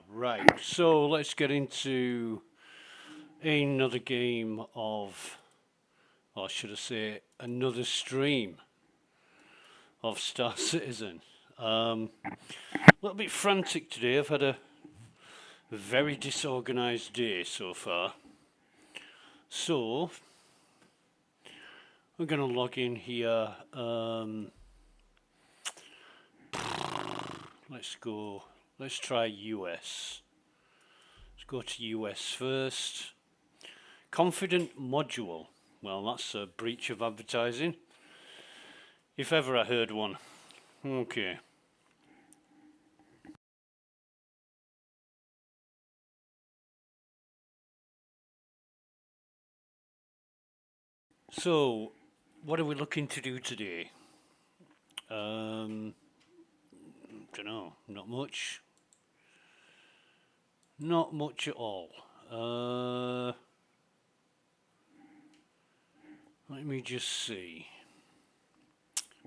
Right, so let's get into another game of, or should I say, another stream of Star Citizen. A little bit frantic today. I've had a very disorganized day so far. So, we're going to log in here. Let's go. Let's try US. Let's go to US first. Confident module. Well, that's a breach of advertising, if ever I heard one. Okay. So, what are we looking to do today? Don't know. Not much. Not much at all. Let me just see.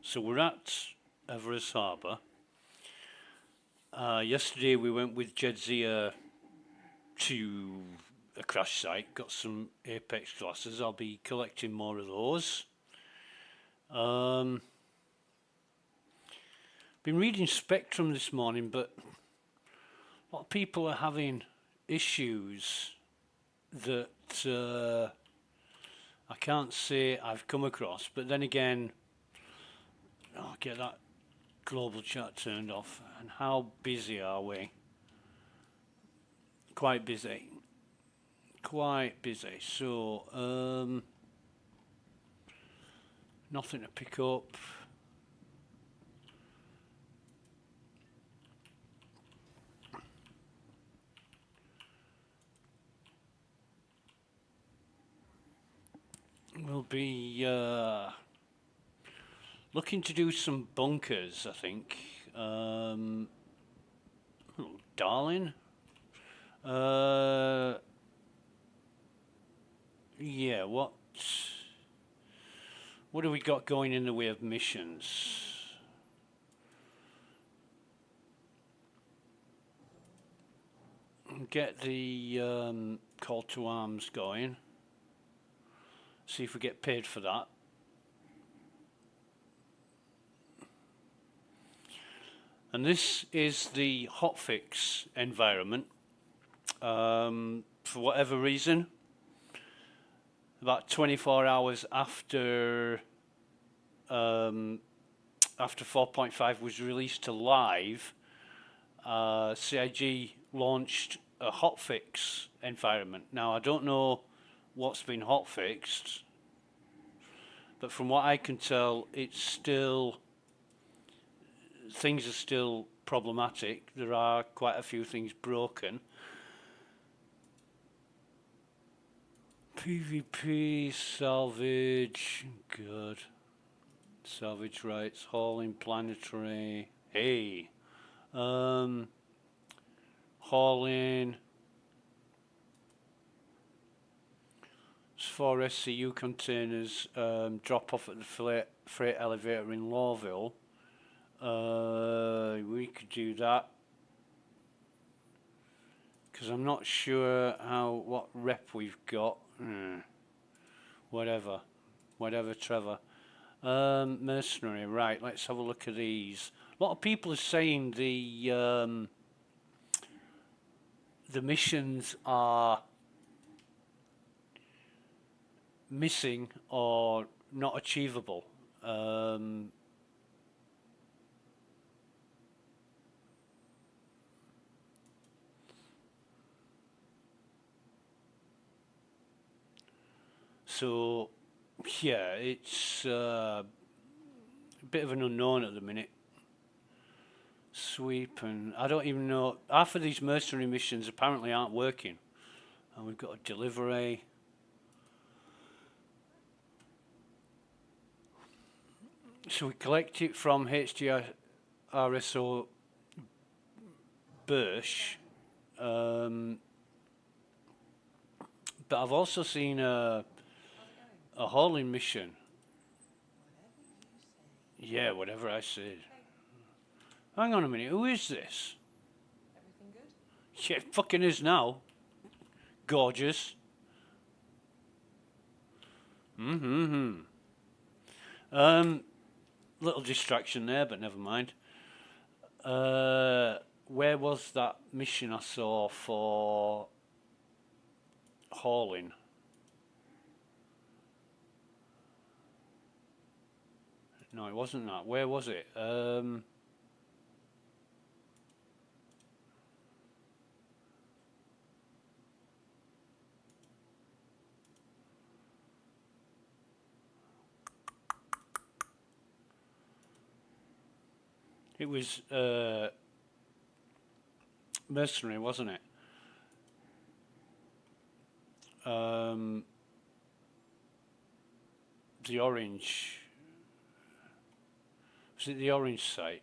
So we're at Everest Harbour. Yesterday we went with Jedzia to a crash site, got some Apex glasses. I'll be collecting more of those. Been reading Spectrum this morning, but a lot of people are having issues that I can't say I've come across, but then again, I'll get that global chat turned off. And how busy are we? Quite busy. Quite busy. So, nothing to pick up. We'll be looking to do some bunkers, I think. Darling? Yeah, what have we got going in the way of missions? Get the call to arms going. See if we get paid for that. And this is the hotfix environment. For whatever reason, about 24 hours after 4.5 was released to live, CIG launched a hotfix environment. Now I don't know what's been hotfixed, but from what I can tell, it's still, things are still problematic. There are quite a few things broken. PvP, salvage, good. Salvage rights, hauling, planetary. Hey, hauling. It's 4 SCU containers. Drop off at the freight elevator in Lawville. We could do that. Because I'm not sure what rep we've got. Whatever, Trevor. Mercenary, right, let's have a look at these. A lot of people are saying the missions are missing or not achievable. So, yeah, it's a bit of an unknown at the minute. Sweep, and I don't even know. Half of these mercenary missions apparently aren't working. And we've got a delivery. So we collect it from HGRSO Birch. But I've also seen a hauling mission. Yeah, whatever I said. Hang on a minute, who is this? Everything good? Yeah, it fucking is now. Gorgeous. Mm-hmm. Little distraction there, but never mind. Where was that mission I saw for hauling? No, it wasn't that. Where was it? It was mercenary, wasn't it? The orange. Was it the orange site?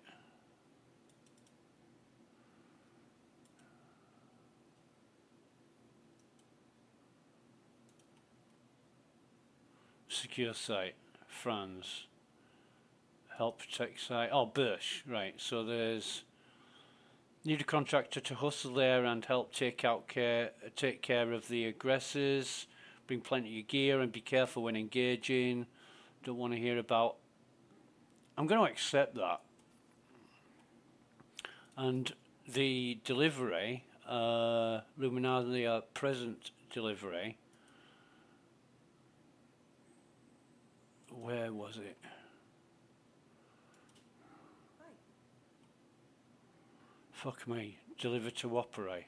Secure site. France. Help protect site. Oh, Birch. Right. So there's need a contractor to hustle there and help take care of the aggressors. Bring plenty of gear and be careful when engaging. Don't want to hear about. I'm going to accept that. And the delivery, Luminaria present delivery. Where was it? Fuck me. Deliver to operate.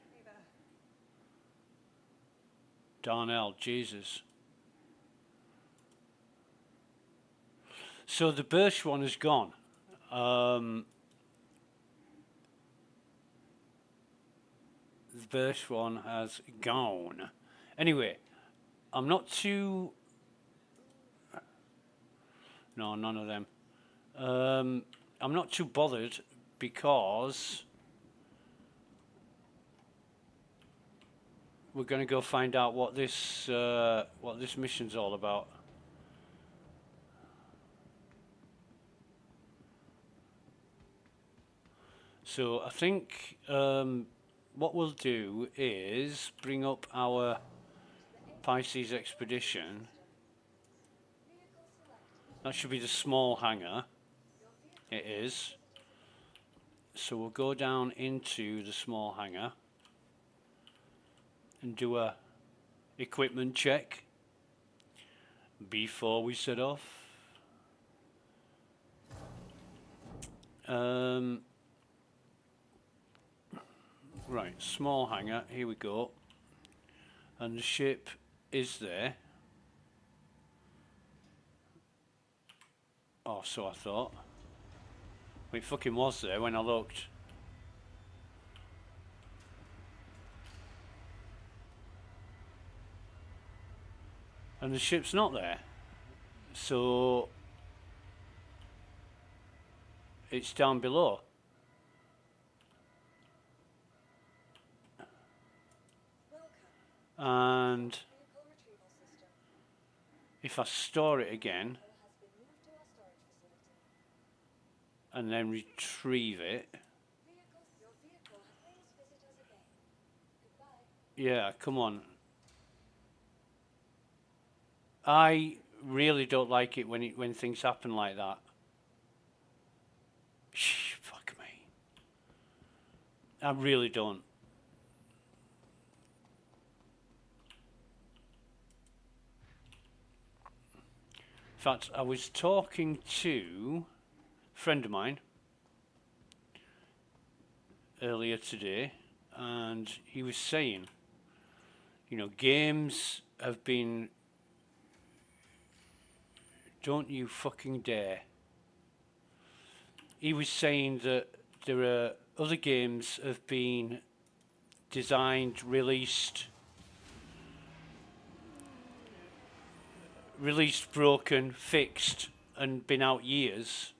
Darnell, Jesus. So the Birch one is gone. The Birch one has gone. Anyway, I'm not too... No, none of them. I'm not too bothered because we're going to go find out what this mission's all about. So I think what we'll do is bring up our Pisces expedition. That should be the small hangar. It is. So we'll go down into the small hangar and do a equipment check before we set off. Right, small hangar, here we go. And the ship is there. Oh, so I thought. It fucking was there when I looked. And the ship's not there. So it's down below. And if I store it again and then retrieve it, yeah, come on. I really don't like it when things happen like that. Fuck me. I really don't. In fact, I was talking to a friend of mine earlier today, and he was saying, you know, games have been... Don't you fucking dare. He was saying that there are other games have been designed, released, broken, fixed, and been out years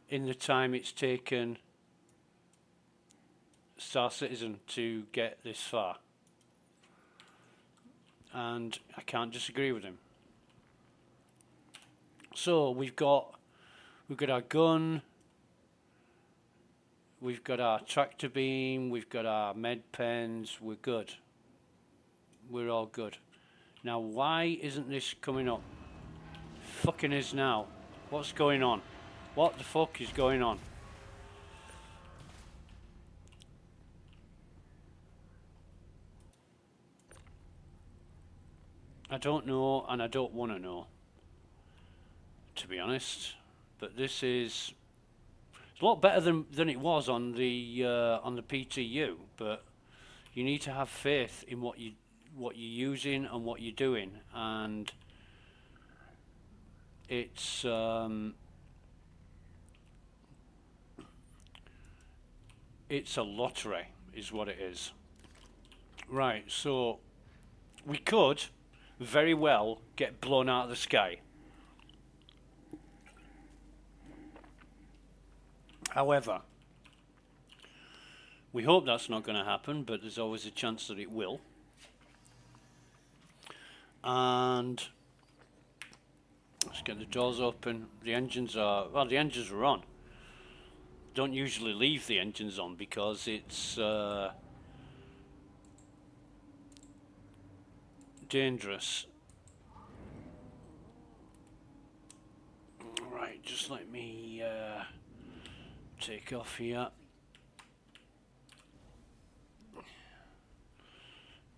in the time it's taken Star Citizen to get this far. And I can't disagree with him. So we've got our gun, we've got our tractor beam, we've got our med pens, we're good. We're all good. Now, why isn't this coming up? Fucking is now. What's going on? What the fuck is going on? I don't know, and I don't want to know, to be honest. But this is a lot better than it was on the PTU. But you need to have faith in what you're using and what you're doing, and it's a lottery, is what it is. Right, so we could very well get blown out of the sky. However, we hope that's not going to happen, but there's always a chance that it will. And let's get the doors open. The engines are, well, the engines are on. Don't usually leave the engines on because it's dangerous. Right, just let me take off here.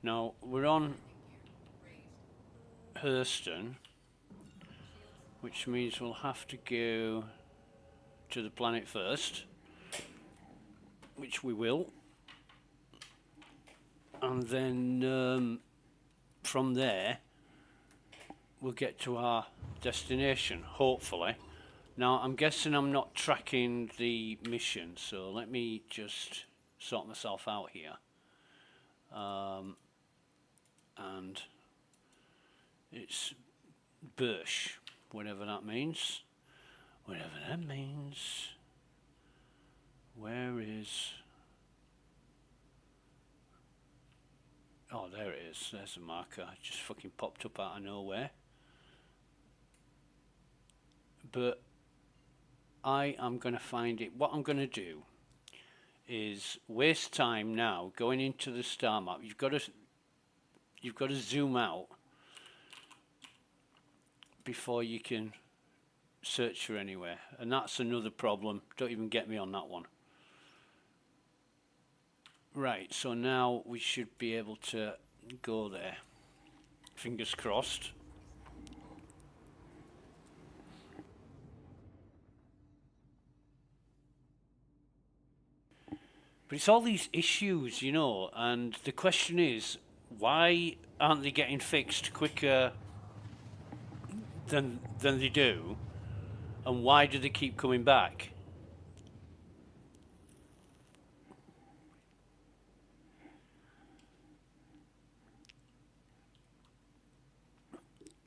Now we're on Hurston, which means we'll have to go to the planet first, which we will, and then from there we'll get to our destination, hopefully. Now I'm guessing I'm not tracking the mission, so let me just sort myself out here. And it's Birch, whatever that means. Whatever that means. Where is... Oh, there it is. There's a marker. It just fucking popped up out of nowhere. But I am going to find it. What I'm going to do is waste time now going into the star map. You've got to zoom out before you can search for anywhere, and that's another problem. Don't even get me on that one. Right, so now we should be able to go there. Fingers crossed. But it's all these issues, you know, and the question is, why aren't they getting fixed quicker than they do, and why do they keep coming back?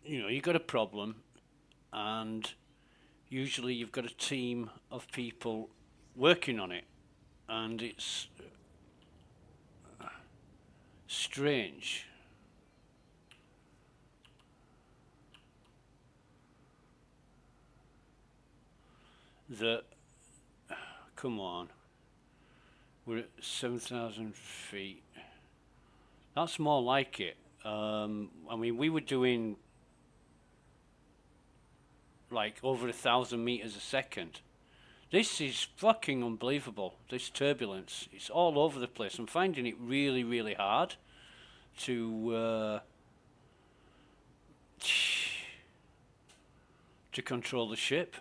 You know, you've got a problem, and usually you've got a team of people working on it, and it's strange. That, come on, we're at 7,000 feet. That's more like it. I mean, we were doing like over 1,000 meters a second. This is fucking unbelievable, this turbulence. It's all over the place. I'm finding it really, really hard to control the ship.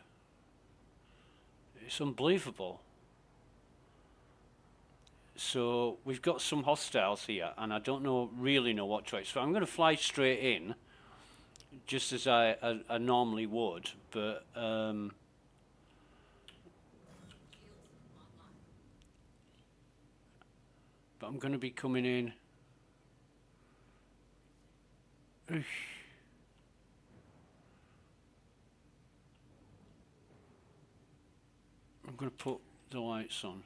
It's unbelievable. So we've got some hostiles here, and I don't really know what to expect. So I'm going to fly straight in, just as I normally would, but I'm going to be coming in. I'm going to put the lights on.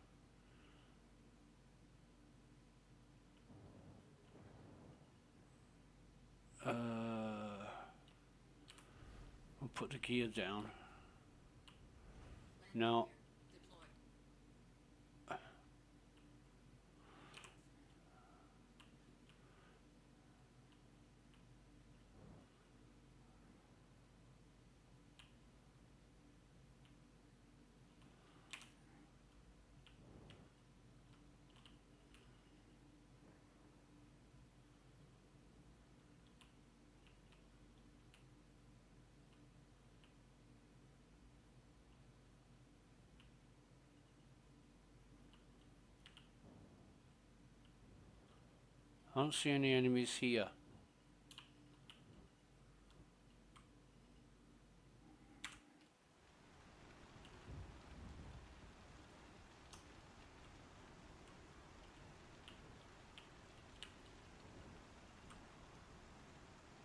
I'll put the gear down. Now, I don't see any enemies here.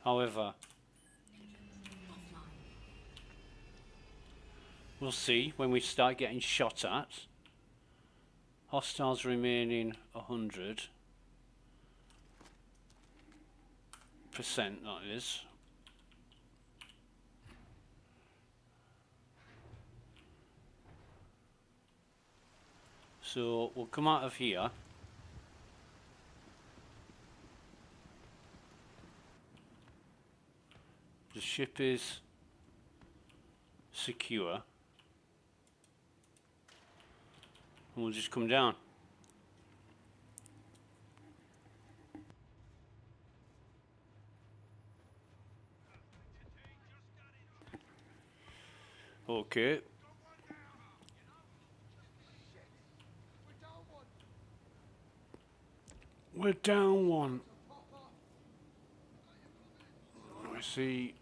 However, we'll see when we start getting shot at. Hostiles remaining 100%, that is. So we'll come out of here. The ship is secure. And we'll just come down. Okay. We're down one. I see.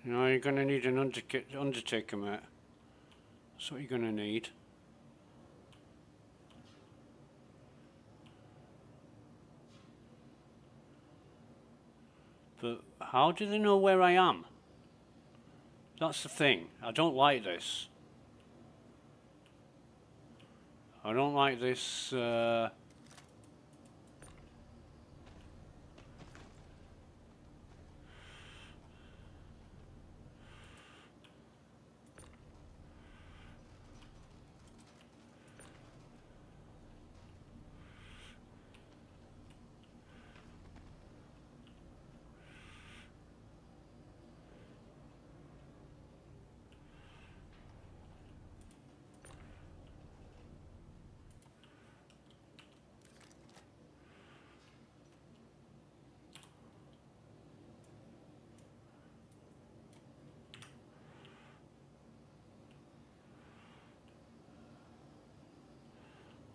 No, you're going to need an undertaker, mate. That's what you're going to need. But how do they know where I am? That's the thing. I don't like this. I don't like this.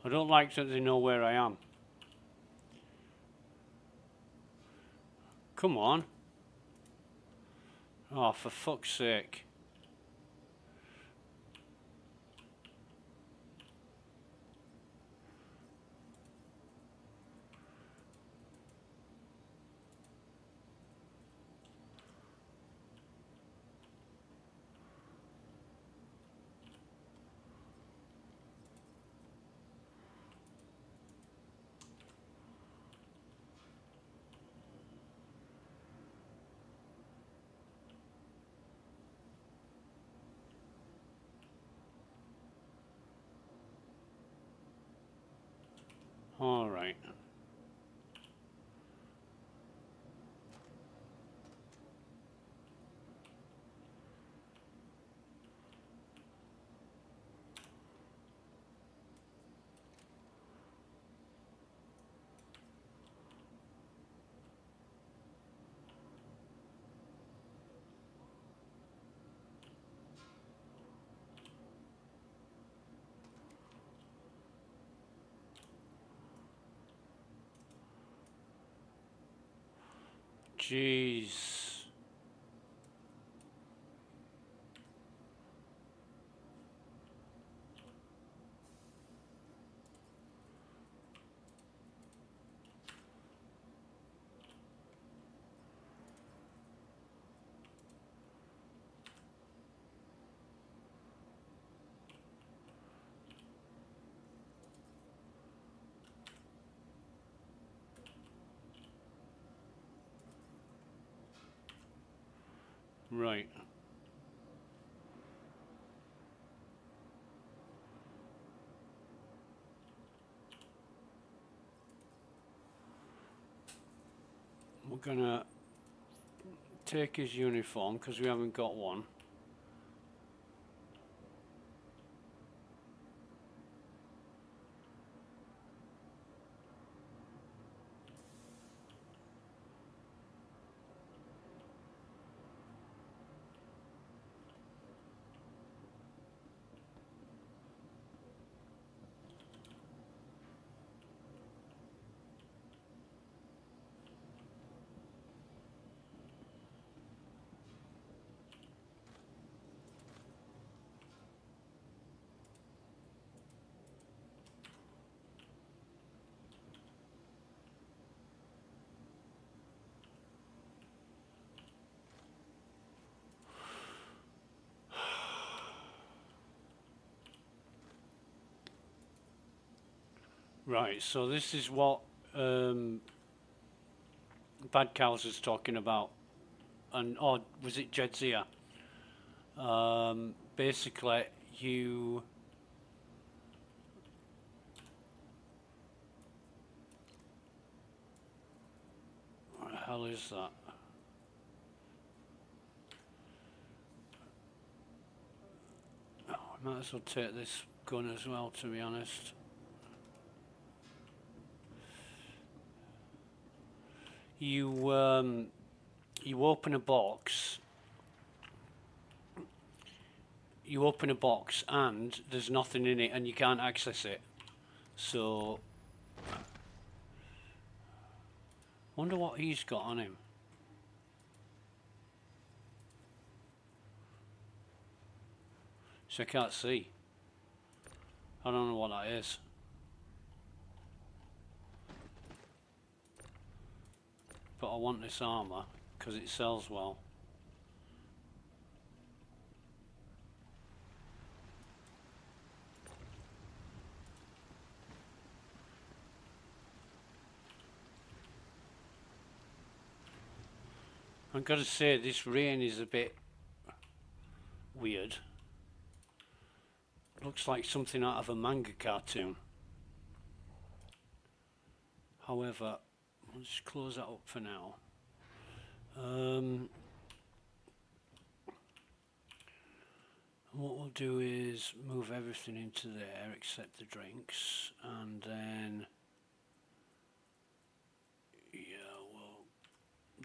I don't like that they know where I am. Come on. Oh, for fuck's sake. All right. Jeez. Right. We're gonna take his uniform because we haven't got one. Right, so this is what Bad Cows is talking about, and or was it Jedzia? Basically, you what the hell is that? Oh, I might as well take this gun as well, to be honest. You open a box. You open a box and there's nothing in it, and you can't access it. So, wonder what he's got on him. So I can't see. I don't know what that is. But I want this armor because it sells well. I've got to say, this rain is a bit weird. Looks like something out of a manga cartoon. However, I'll just close that up for now. What we'll do is move everything into there except the drinks, and then yeah, we'll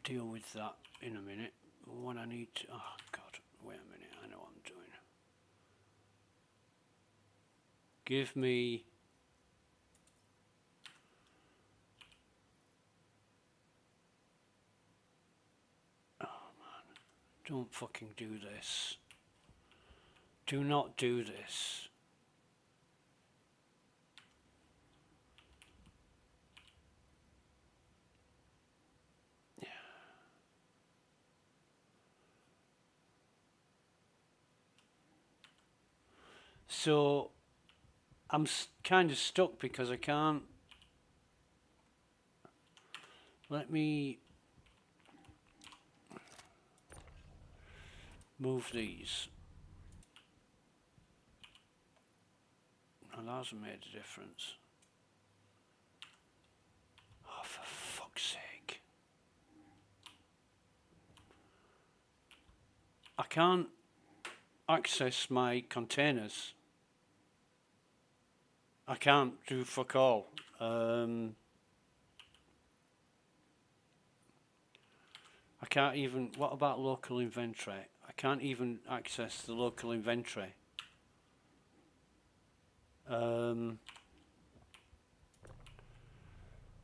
deal with that in a minute. What I need to, oh god, wait a minute, I know what I'm doing. Give me don't fucking do this. Do not do this. Yeah. So I'm kind of stuck because I can't. Let me move these. And that hasn't made a difference. Oh, for fuck's sake. I can't access my containers. I can't do fuck all. I can't even, what about local inventory? I can't even access the local inventory. Well,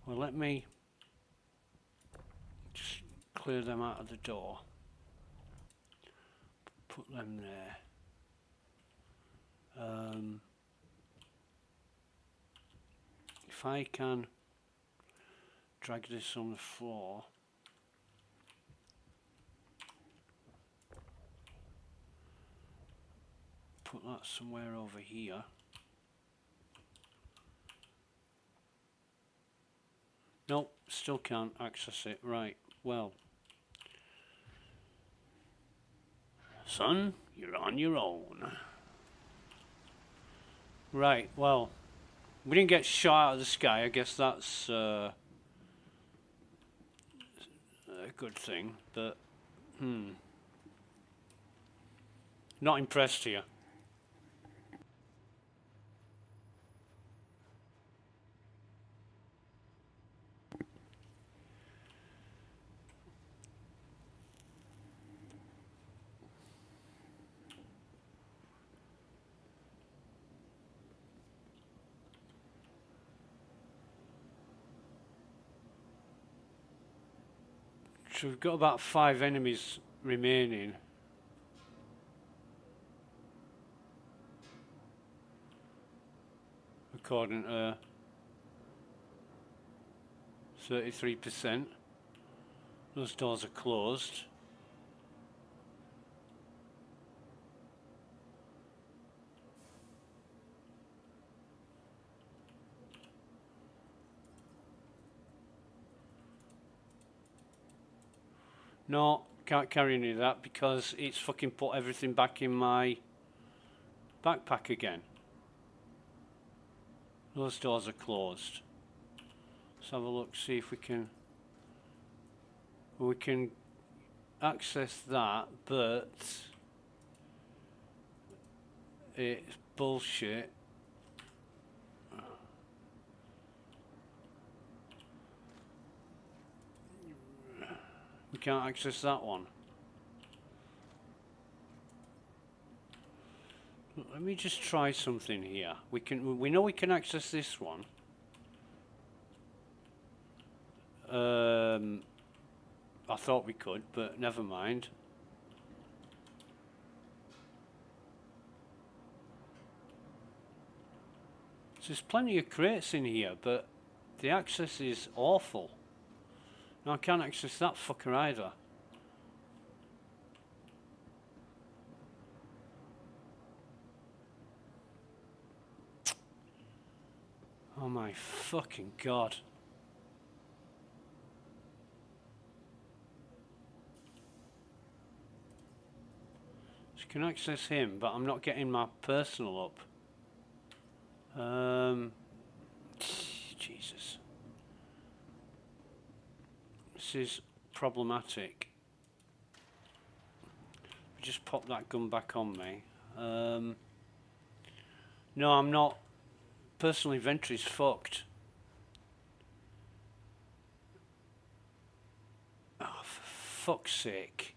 let me just clear them out of the door. Put them there. If I can drag this on the floor. Put that somewhere over here. Nope, still can't access it. Right, well. Son, you're on your own. Right, well, we didn't get shot out of the sky. I guess that's a good thing, but not impressed here. So we've got about 5 enemies remaining. According to 33%. Those doors are closed. No, can't carry any of that because it's fucking put everything back in my backpack again. Those doors are closed. Let's have a look, see if we can access that, but it's bullshit. We can't access that one. Let me just try something here. We know we can access this one. I thought we could, but never mind. So there's plenty of crates in here, but the access is awful. No, I can't access that fucker either. Oh my fucking god. So you can access him, but I'm not getting my personal up. Jesus. This is problematic. Just pop that gun back on me. No, I'm not. Personal inventory's fucked. Oh, for fuck's sake.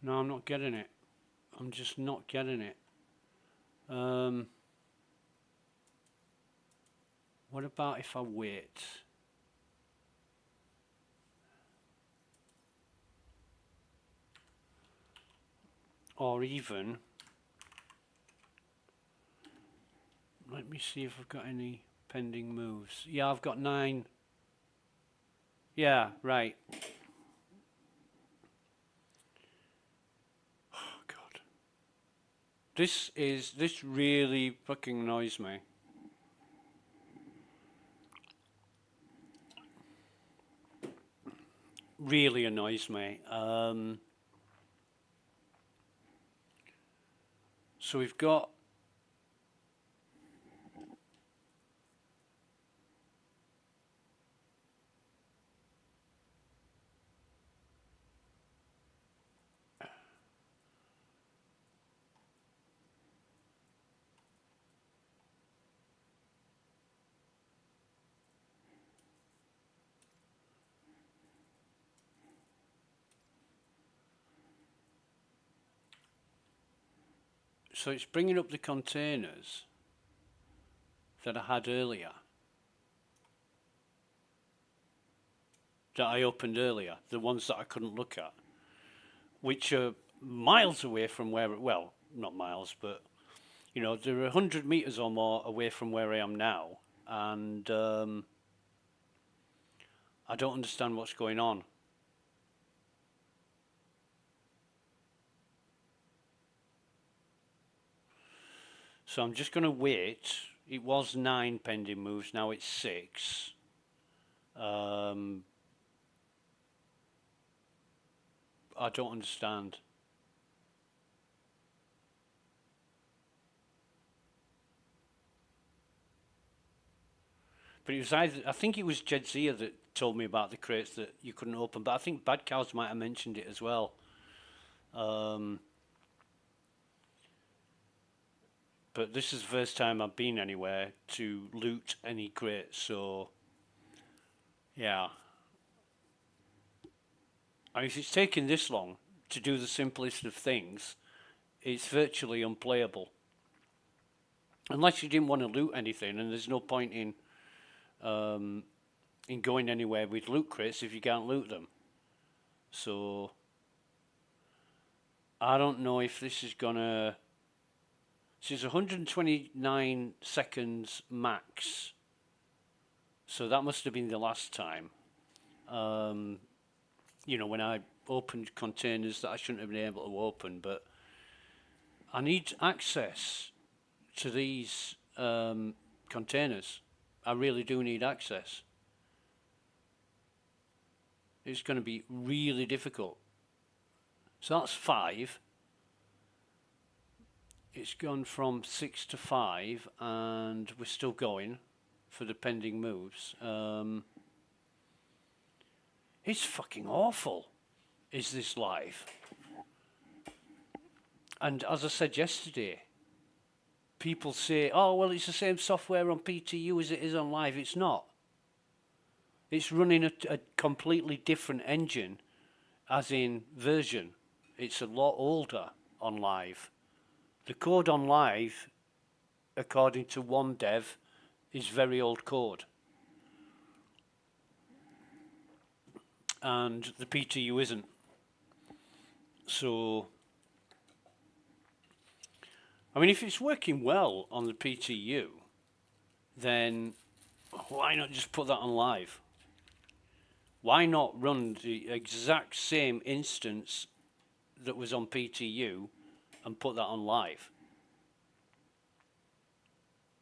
No, I'm not getting it. I'm just not getting it. What about if I wait? Or even, let me see if I've got any pending moves. Yeah, I've got 9. Yeah, right. Oh god. This really fucking annoys me. Really annoys me. So we've got so it's bringing up the containers that I had earlier, that I opened earlier, the ones that I couldn't look at, which are miles away from where, well, not miles, but, you know, they're 100 meters or more away from where I am now, and I don't understand what's going on. So I'm just going to wait. It was 9 pending moves, now it's 6. I don't understand. But it was either, I think it was Jedzia that told me about the crates that you couldn't open, but I think Bad Cows might have mentioned it as well. But this is the first time I've been anywhere to loot any crates, so yeah. I mean, if it's taking this long to do the simplest of things, it's virtually unplayable. Unless you didn't want to loot anything, and there's no point in going anywhere with loot crates if you can't loot them. So I don't know if this is gonna. This is 129 seconds max. So that must have been the last time. You know, when I opened containers that I shouldn't have been able to open, but I need access to these containers. I really do need access. It's going to be really difficult. So that's 5. It's gone from 6 to 5, and we're still going for the pending moves. It's fucking awful, is this live? And as I said yesterday, people say, oh, well, it's the same software on PTU as it is on live. It's not. It's running a completely different engine, as in version. It's a lot older on live. The code on live, according to one dev, is very old code. And the PTU isn't. So, I mean, if it's working well on the PTU, then why not just put that on live? Why not run the exact same instance that was on PTU and put that on live?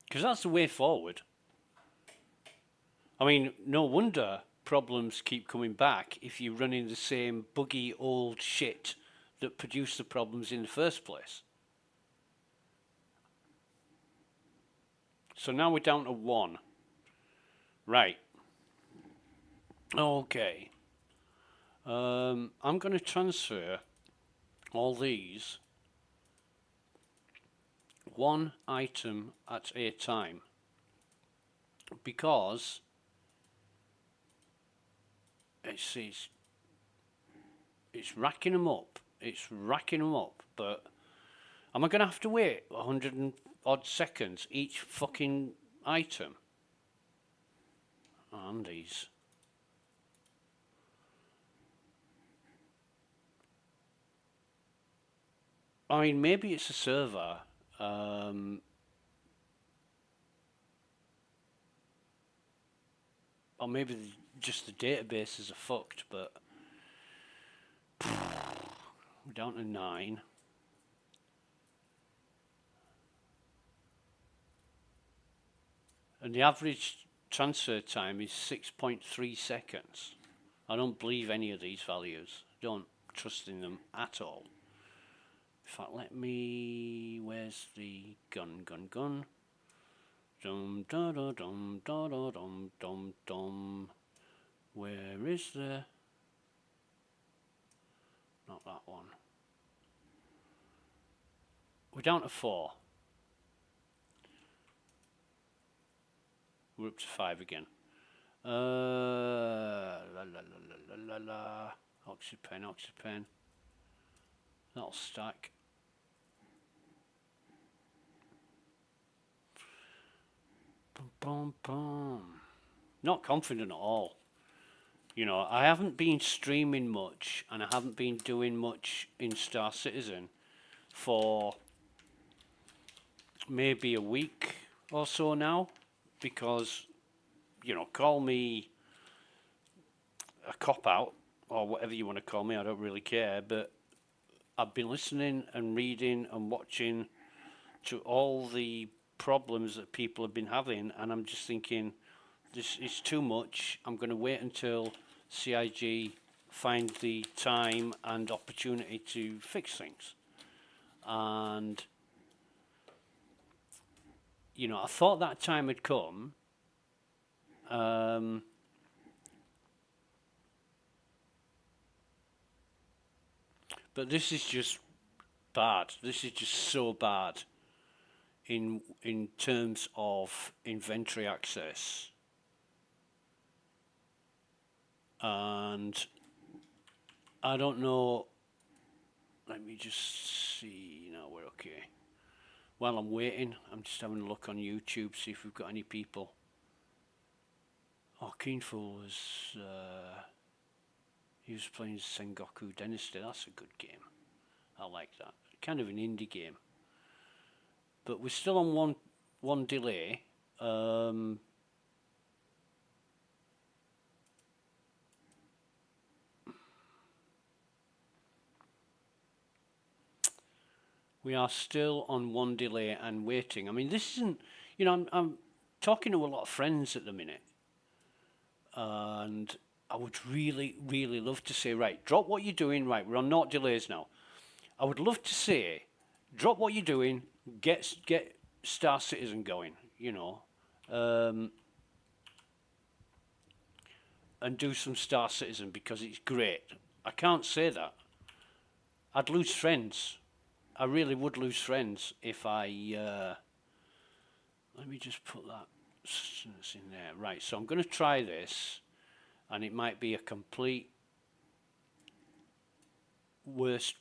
Because that's the way forward. I mean, no wonder problems keep coming back if you're running the same buggy old shit that produced the problems in the first place. So now we're down to 1. Right. Okay. I'm going to transfer all these 1 item at a time, because it's racking them up. It's racking them up, but am I going to have to wait 100 and odd seconds each fucking item? And these. I mean, maybe it's a server. Or maybe just the databases are fucked, but we're down to 9. And the average transfer time is 6.3 seconds. I don't believe any of these values. Don't trust in them at all. In fact, let me... Where's the gun? Dum da da dum da da dum dum dum. Where is the... Not that one. We're down to 4. We're up to 5 again. La la la la la la. Oxypen. That'll stack. Bum, bum, bum. Not confident at all. You know, I haven't been streaming much, and I haven't been doing much in Star Citizen for maybe a week or so now, because, you know, call me a cop out or whatever you want to call me. I don't really care, but I've been listening and reading and watching to all the problems that people have been having, and I'm just thinking, this is too much. I'm going to wait until CIG find the time and opportunity to fix things. And, you know, I thought that time had come. But this is just bad. This is just so bad in terms of inventory access. And I don't know. Let me just see. No, we're okay. While I'm waiting, I'm just having a look on YouTube, see if we've got any people. Oh, Keenful was he was playing Sengoku Dynasty. That's a good game. I like that. Kind of an indie game. But we're still on one delay. We are still on one delay and waiting. I mean, this isn't, you know, I'm talking to a lot of friends at the minute, and I would really, really love to say, right, drop what you're doing, right, we're on not delays now. I would love to say, drop what you're doing, get Star Citizen going, you know, and do some Star Citizen because it's great. I can't say that. I'd lose friends. I really would lose friends if I, let me just put that sentence in there. Right, so I'm going to try this, and it might be a complete worst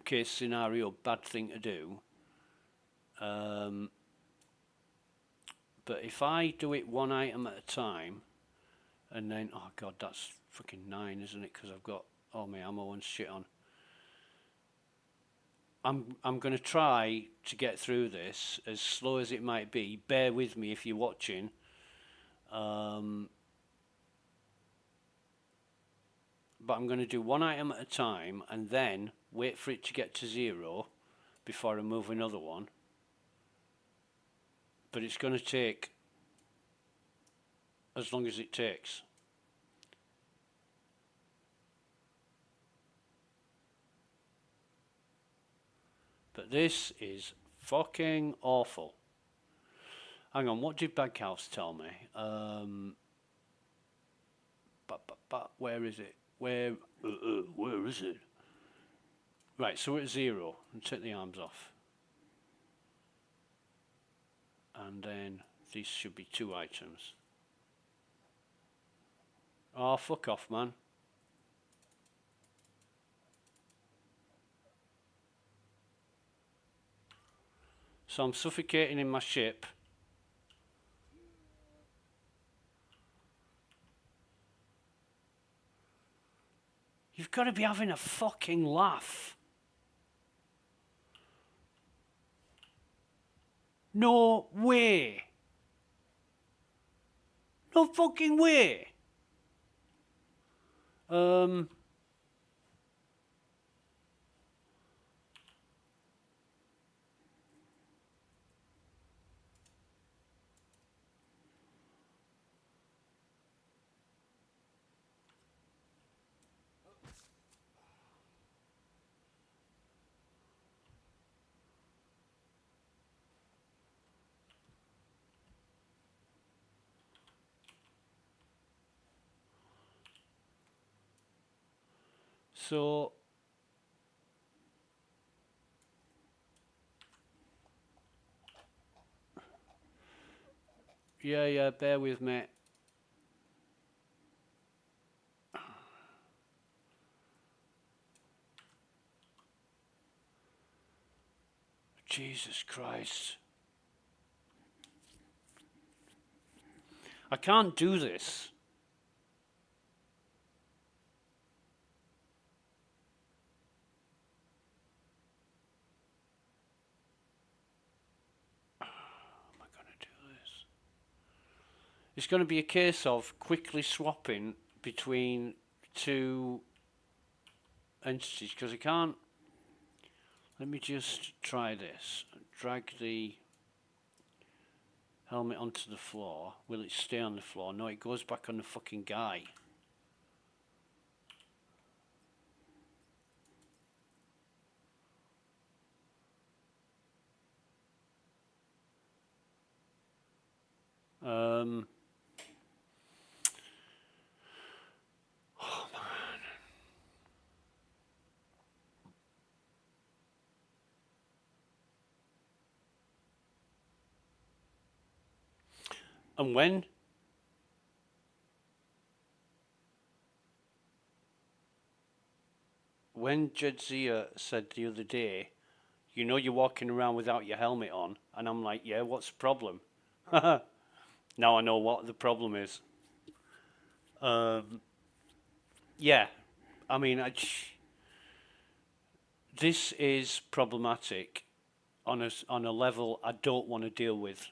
case scenario, bad thing to do. But if I do it one item at a time, and then, oh God, that's fucking 9, isn't it? Because I've got all my ammo and shit on. I'm going to try to get through this as slow as it might be. Bear with me if you're watching. But I'm going to do one item at a time and then wait for it to get to 0 before I move another one. But it's going to take as long as it takes. But this is fucking awful. Hang on, what did Baghouse tell me? Where is it? Where is it? Right, so we're at 0. And take the arms off. And then these should be 2 items. Oh, fuck off, man. So I'm suffocating in my ship. You've got to be having a fucking laugh. No way. No fucking way. So yeah, bear with me. Jesus Christ. I can't do this. It's going to be a case of quickly swapping between to entities because I can't. Let me just try this. Drag the helmet onto the floor. Will it stay on the floor? No, it goes back on the fucking guy. Oh man. And when Jedzia said the other day, you know you're walking around without your helmet on, and I'm like, yeah, what's the problem? Now I know what the problem is. Yeah, I mean, this is problematic on a level I don't want to deal with.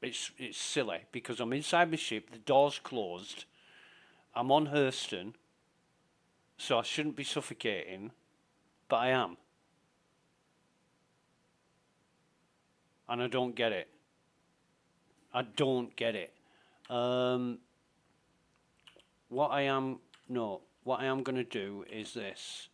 It's silly because I'm inside my ship, the door's closed, I'm on Hurston, so I shouldn't be suffocating, but I am. And I don't get it. I don't get it. What I am going to do is this.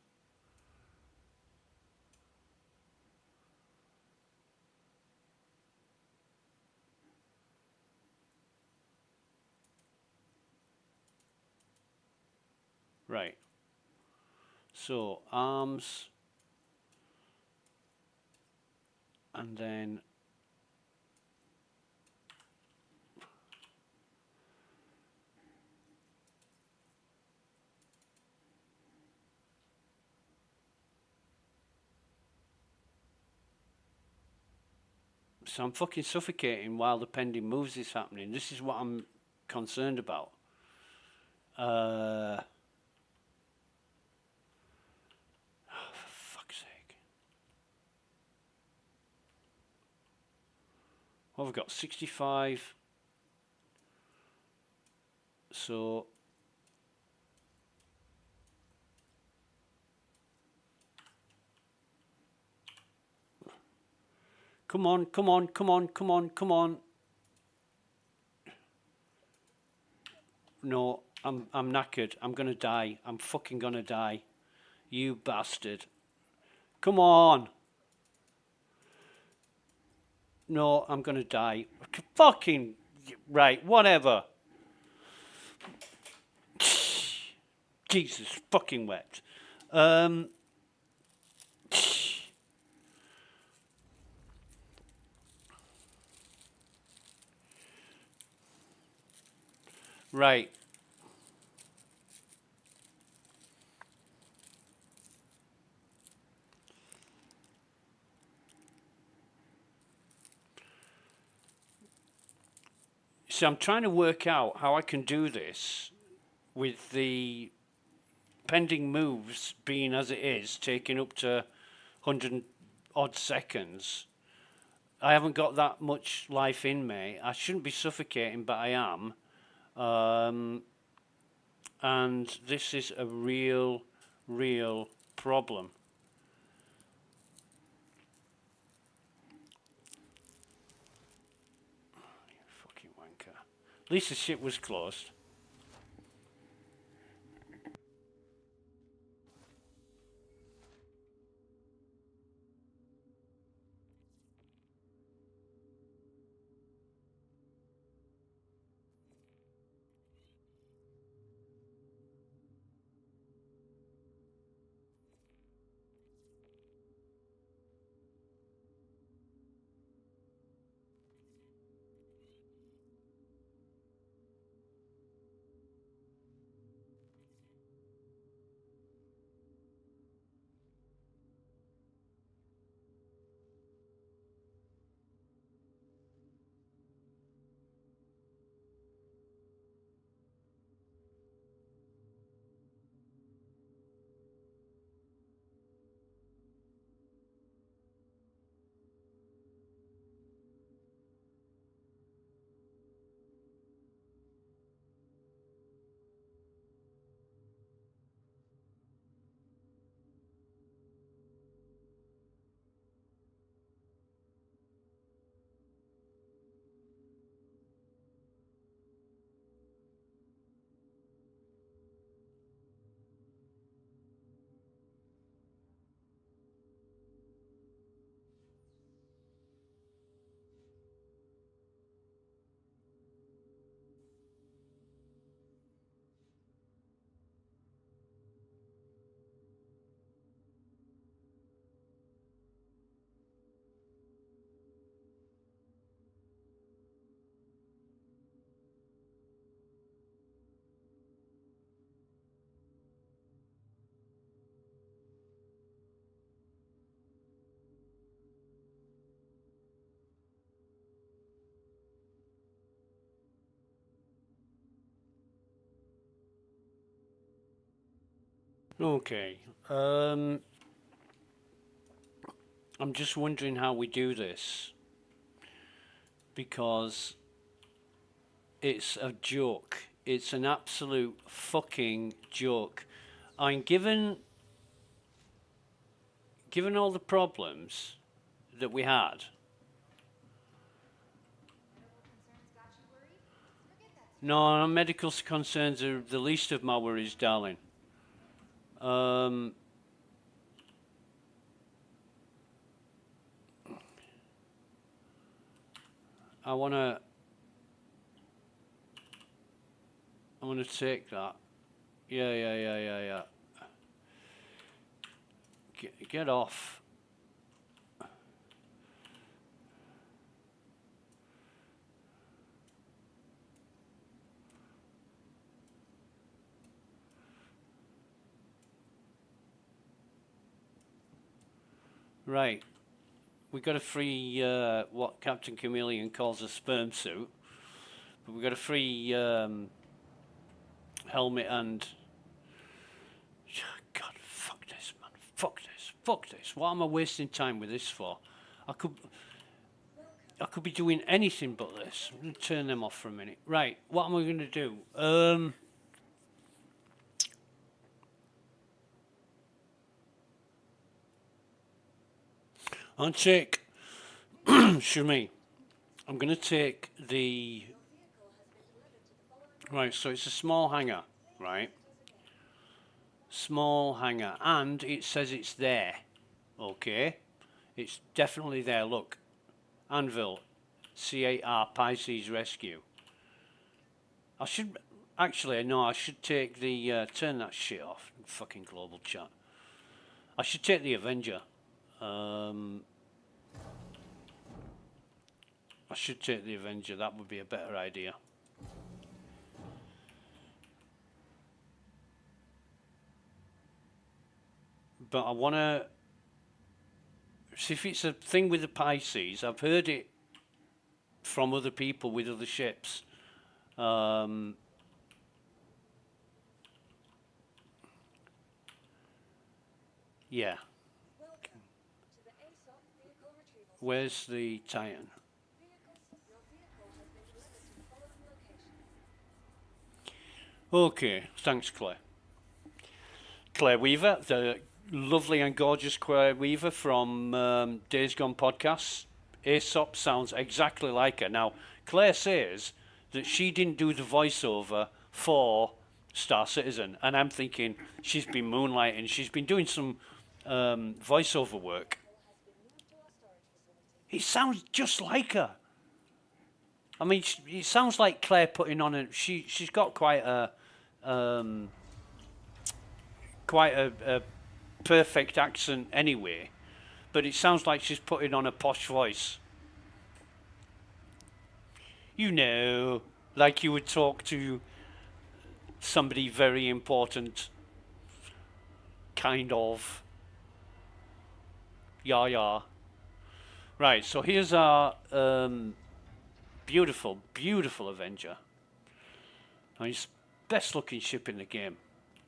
Right. So arms, and then so I'm fucking suffocating while the pending moves is happening. This is what I'm concerned about. Oh, for fuck's sake. What have we got? 65. So come on, come on, come on, come on, come on. No, I'm knackered. I'm gonna die. I'm fucking gonna die. You bastard. Come on. No, I'm gonna die. Fucking right, whatever. Jesus fucking wept. Right. So I'm trying to work out how I can do this with the pending moves being as it is, taking up to 100 odd seconds. I haven't got that much life in me. I shouldn't be suffocating, but I am. And this is a real problem. You fucking wanker. At least the ship was closed. Okay. I'm just wondering how we do this because it's a joke. It's an absolute fucking joke. I'm given all the problems that we had. No, medical concerns are the least of my worries, darling. I wanna take that. Yeah. Get off. Right. We got a free what Captain Chameleon calls a sperm suit, but we got a free helmet and God, fuck this, man. Fuck this. What am I wasting time with this for? I could be doing anything but this. I'm gonna turn them off for a minute. Right. What am I gonna do? I'll take. Excuse me. I'm gonna take the. Right. So it's a small hangar, right? Small hangar, and it says it's there. Okay, it's definitely there. Look, Anvil, CAR Pisces Rescue. I should actually no. I should take the turn that shit off. Fucking global chat. I should take the Avenger. I should take the Avenger. That would be a better idea. But I want to see if it's a thing with the Pisces. I've heard it from other people with other ships. Yeah. Where's the Titan? Okay, thanks, Claire. Claire Weaver, the lovely and gorgeous Claire Weaver from Days Gone podcasts. Aesop sounds exactly like her. Now, Claire says that she didn't do the voiceover for Star Citizen, and I'm thinking she's been moonlighting. She's been doing some voiceover work. It sounds just like her. I mean, it sounds like Claire putting on a. She's got quite a perfect accent anyway, but it sounds like she's putting on a posh voice. You know, like you would talk to somebody very important, kind of. Yeah. Right, so here's our beautiful Avenger. Now, he's best looking ship in the game,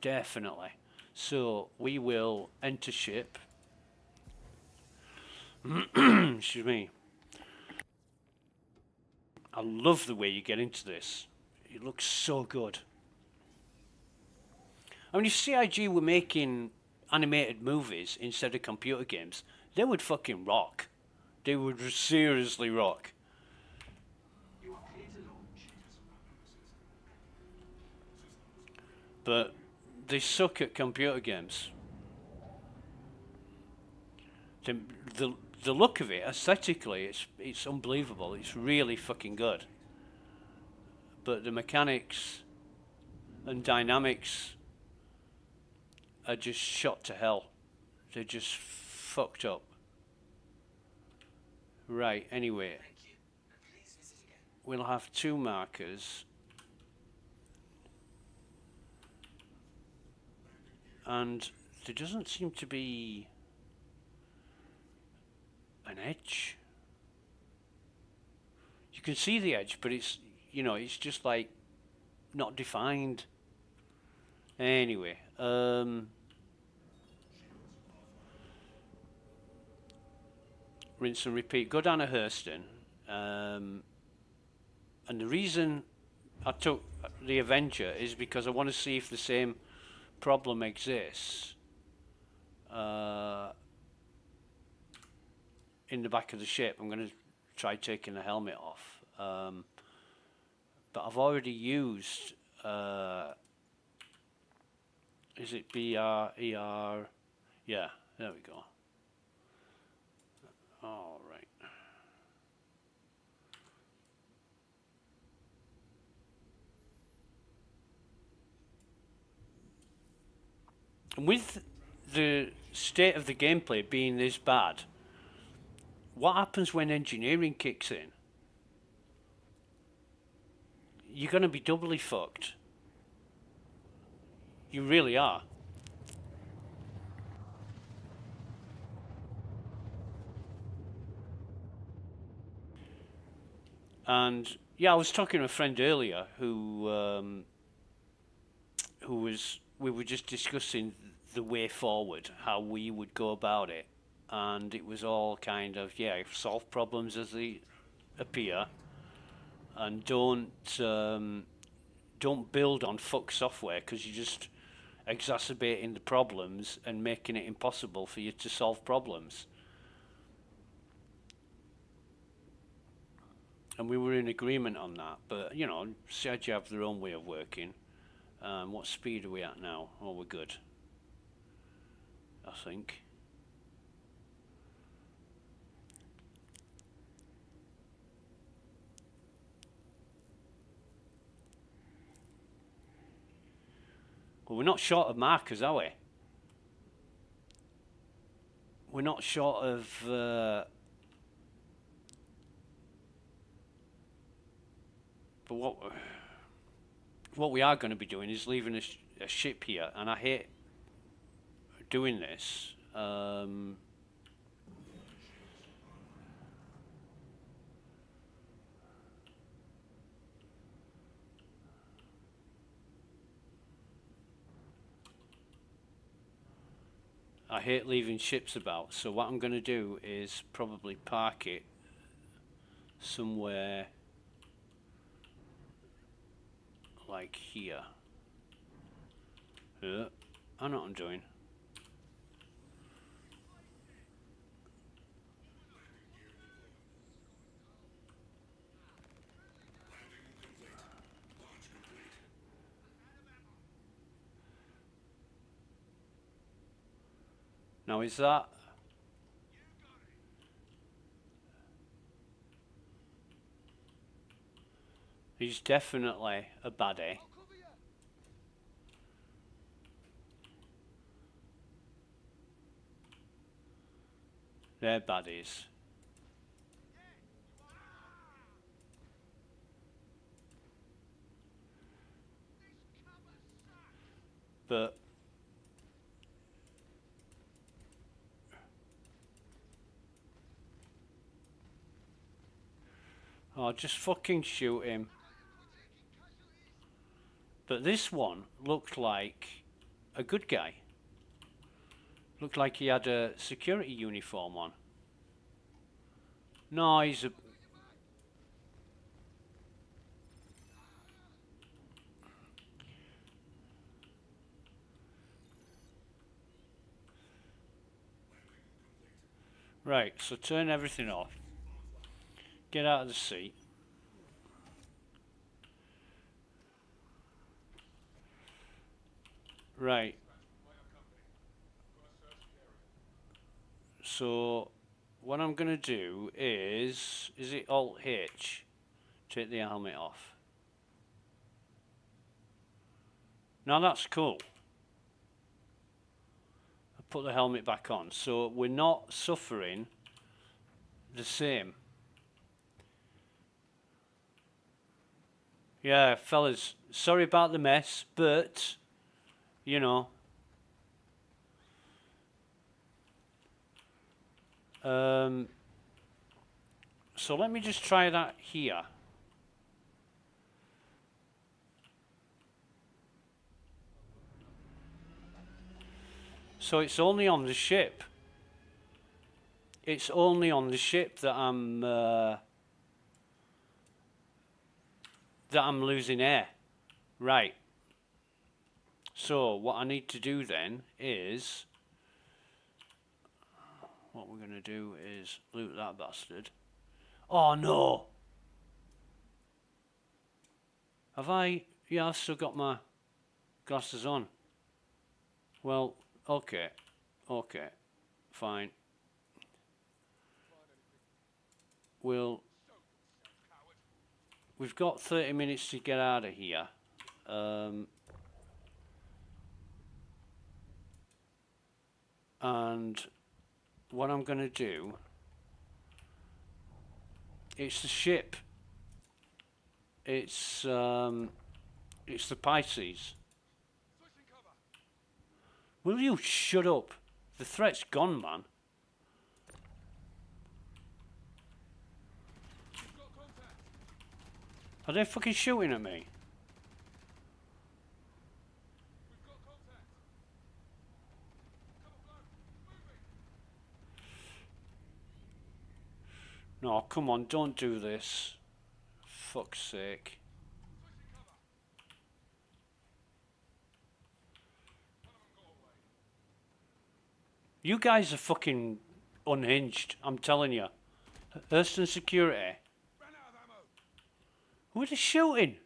definitely. So we will enter ship. Excuse me. I love the way you get into this. It looks so good. I mean, if CIG were making animated movies instead of computer games, they would fucking rock. They would seriously rock. But they suck at computer games. The look of it, aesthetically, it's unbelievable. It's really fucking good. But the mechanics and dynamics are just shot to hell. They're just fucked up. Right, anyway. We'll have 2 markers. And there doesn't seem to be an edge. You can see the edge, but it's just like not defined. Anyway, rinse and repeat. Go down to Hurston. And the reason I took the Avenger is because I want to see if the same problem exists in the back of the ship. I'm going to try taking the helmet off. But I've already used, is it BR, ER? Yeah, there we go. All right. And with the state of the gameplay being this bad, what happens when engineering kicks in? You're going to be doubly fucked. You really are. And yeah, I was talking to a friend earlier who we were just discussing the way forward, how we would go about it, and it was all kind of, yeah, solve problems as they appear, and don't build on fuck software, because you're just exacerbating the problems and making it impossible for you to solve problems. And we were in agreement on that, but you know, Serge have their own way of working. What speed are we at now? Oh, we're good, I think. Well, we're not short of markers, are we? We're not short of... but what we are going to be doing is leaving a ship here, and I hate doing this. I hate leaving ships about, so what I'm going to do is probably park it somewhere like here. I know what I'm doing. Now is that... He's definitely a baddie. They're baddies. But... oh, just fucking shoot him. But this one looked like a good guy. Looked like he had a security uniform on. No, he's a... right, so turn everything off. Get out of the seat. Right. So what I'm going to do is it Alt H? Take the helmet off. Now that's cool. I put the helmet back on, so we're not suffering the same. Yeah, fellas, sorry about the mess, but, you know, so let me just try that here. So it's only on the ship. It's only on the ship that I'm losing air. Right. So what I need to do then is, what we're going to do is loot that bastard. Oh no! Have I? Yeah, I've still got my glasses on. Well, okay. Okay. Fine. We've got 30 minutes to get out of here. And what I'm going to do, it's the ship. It's the Pisces. Will you shut up? The threat's gone, man. Are they fucking shooting at me? No, come on, don't do this. Fuck's sake. You guys are fucking unhinged, I'm telling you. Hurston Security. Who are they shooting?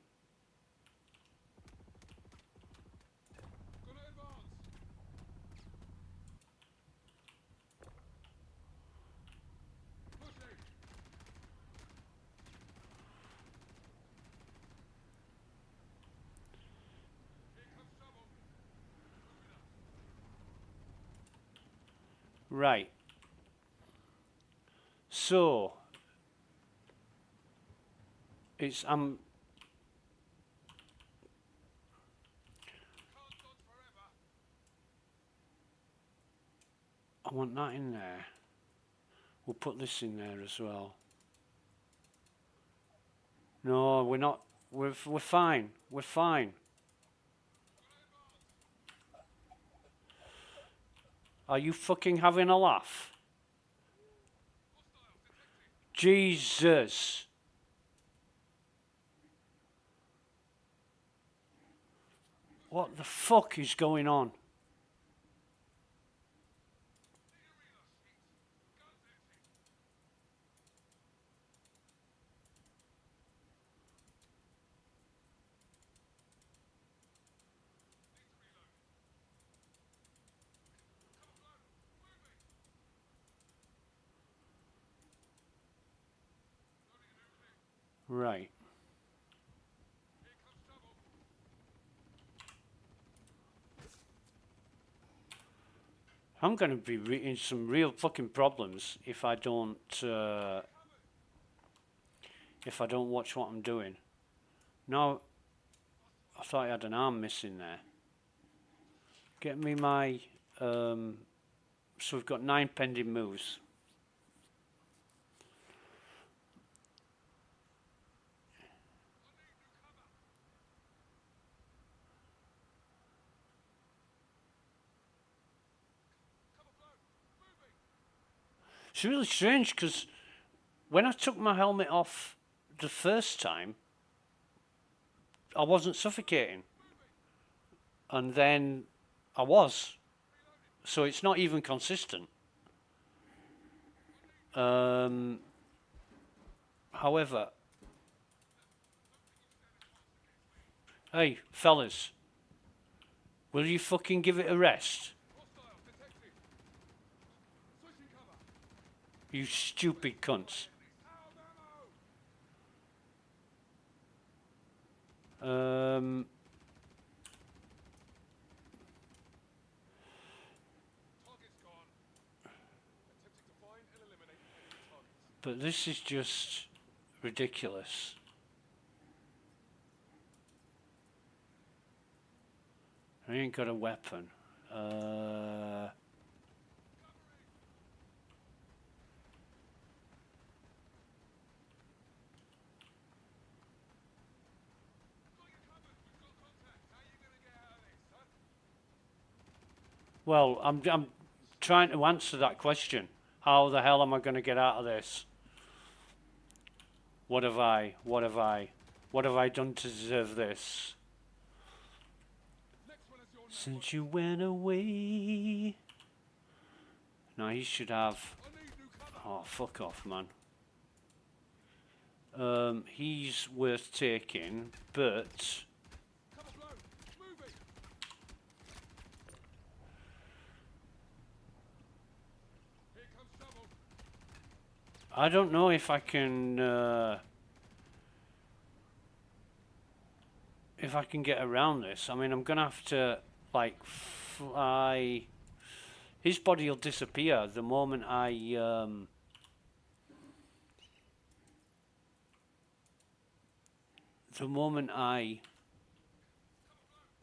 Right. So it's I want that in there. We'll put this in there as well. No, we're not. We're fine. We're fine. Are you fucking having a laugh? Jesus. What the fuck is going on? Right. I'm going to be in some real fucking problems if I don't watch what I'm doing. Now, I thought I had an arm missing there. Get me my so we've got 9 pending moves. It's really strange because when I took my helmet off the first time, I wasn't suffocating, and then I was. So it's not even consistent. However, hey fellas, will you fucking give it a rest? You stupid cunts. But this is just ridiculous. I ain't got a weapon. Well, I'm trying to answer that question. How the hell am I going to get out of this? What have I done to deserve this? Since you went away. Now he should have... Oh, fuck off, man. He's worth taking, but... I don't know if I can get around this. I mean, I'm gonna have to like fly. His body will disappear the moment I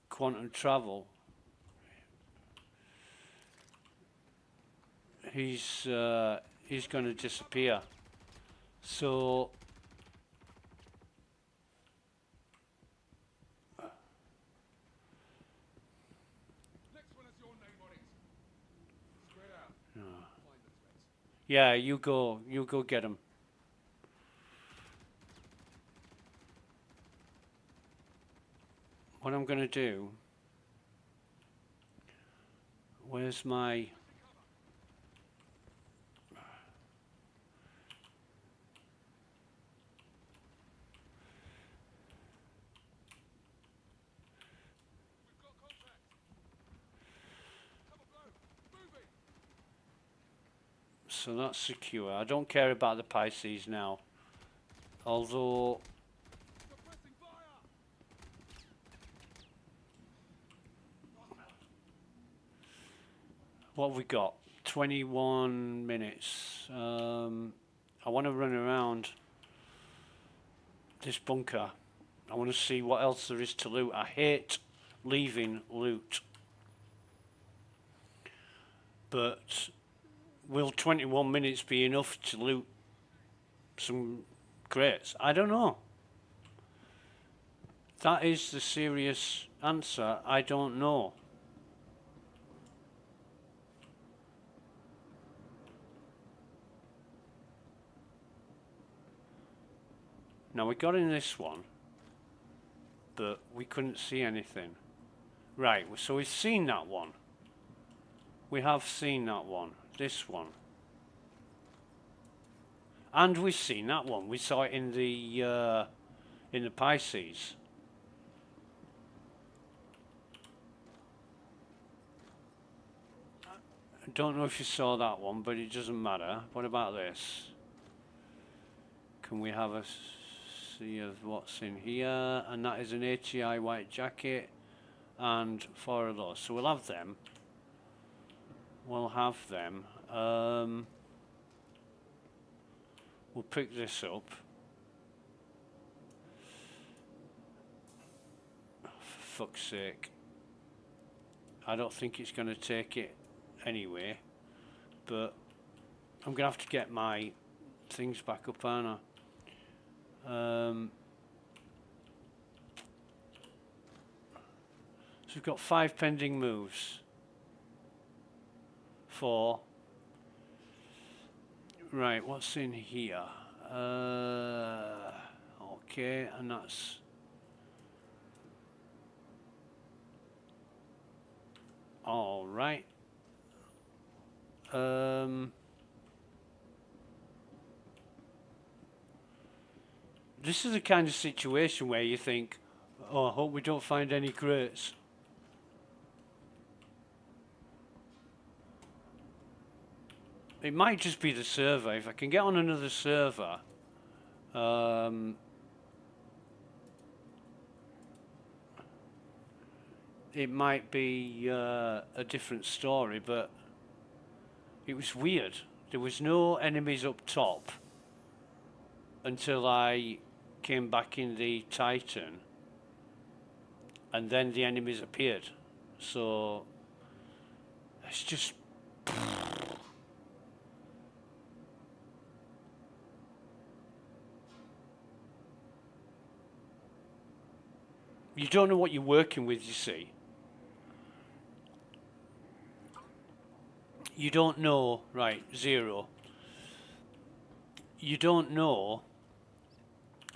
quantum travel. He's going to disappear. So yeah, you go get him. What I'm going to do, where's my... So that's secure. I don't care about the Pisces now. Although... What have we got? 21 minutes. I want to run around this bunker. I want to see what else there is to loot. I hate leaving loot. But will 21 minutes be enough to loot some crates? I don't know. That is the serious answer. I don't know. Now we got in this one, but we couldn't see anything. Right, so we've seen that one. We have seen that one. This one. And we've seen that one. We saw it in the Pisces. I don't know if you saw that one, but it doesn't matter. What about this? Can we have a see of what's in here? And that is an ATI white jacket and 4 of those. So we'll have them. We'll have them. We'll pick this up. For fuck's sake. I don't think it's going to take it anyway. But I'm going to have to get my things back up, aren't I? So we've got 5 pending moves. 4. Right, what's in here? Okay, and that's... All right. This is the kind of situation where you think, oh, I hope we don't find any crates. It might just be the server. If I can get on another server, it might be a different story, but it was weird. There was no enemies up top until I came back in the Titan, and then the enemies appeared. So it's just... You don't know what you're working with, you see. you don't know, right, 0. You don't know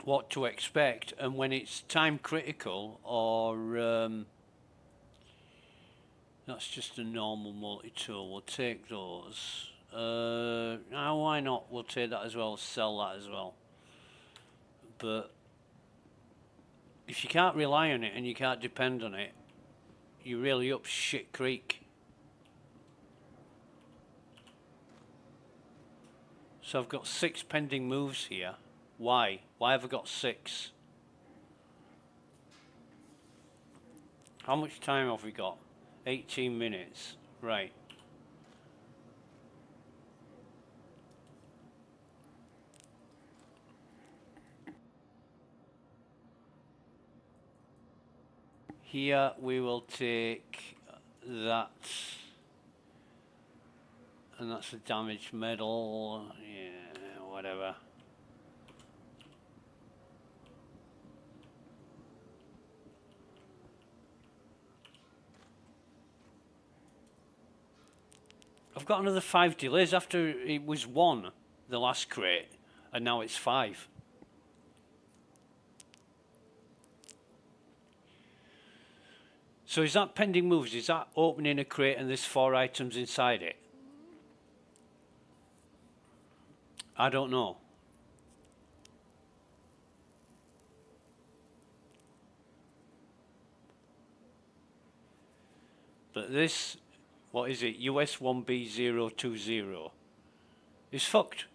what to expect, and when it's time critical, or that's just a normal multi-tool, we'll take those. Now why not, we'll take that as well, sell that as well. But if you can't rely on it and you can't depend on it, you're really up shit creek. So I've got 6 pending moves here. Why? Why have I got 6? How much time have we got? 18 minutes. Right. Here we will take that. And that's a damaged medal. Yeah, whatever. I've got another 5 delays after it was 1, the last crate, and now it's 5. So is that pending moves? Is that opening a crate and there's 4 items inside it? I don't know. But this, what is it, US 1B020, is fucked.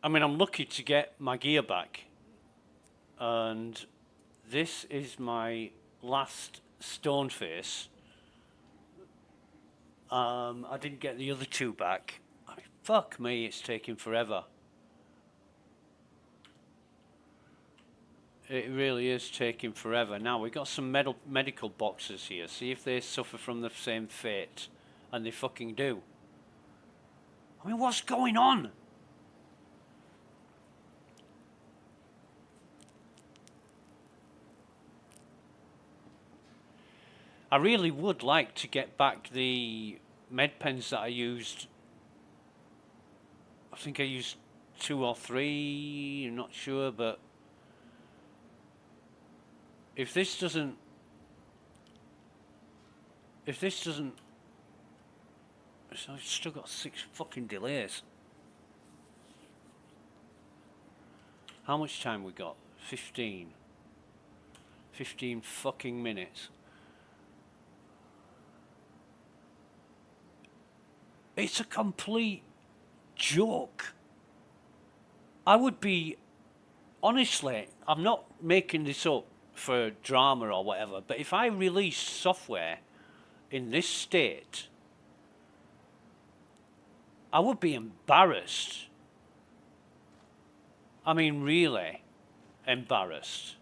I mean, I'm lucky to get my gear back. And this is my last stone face. I didn't get the other 2 back. I mean, fuck me, it's taking forever. It really is taking forever. Now, we've got some medical boxes here. See if they suffer from the same fate. And they fucking do. I mean, what's going on? I really would like to get back the med pens that I used. I think I used 2 or 3, I'm not sure, but if this doesn't, so I've still got 6 fucking delays. How much time we got? 15 fucking minutes. It's a complete joke. I would be, honestly, I'm not making this up for drama or whatever, but if I released software in this state, I would be embarrassed. I mean, really embarrassed.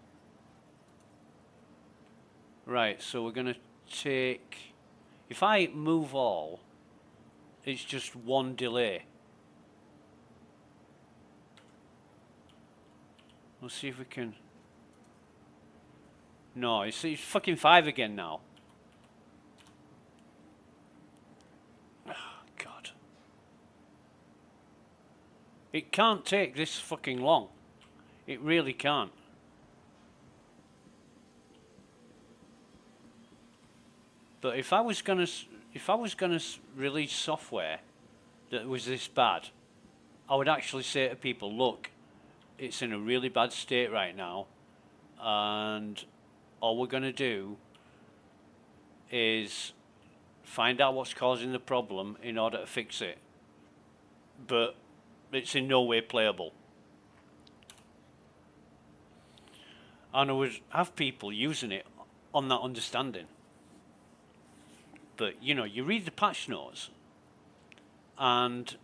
Right, so we're going to take, if I move all, it's just 1 delay. We'll see if we can. No, it's fucking 5 again now. Oh, God. It can't take this fucking long. It really can't. But if I was gonna release software that was this bad, I would actually say to people, look, it's in a really bad state right now, and all we're going to do is find out what's causing the problem in order to fix it. But it's in no way playable. And I would have people using it on that understanding. But, you know, you read the patch notes, and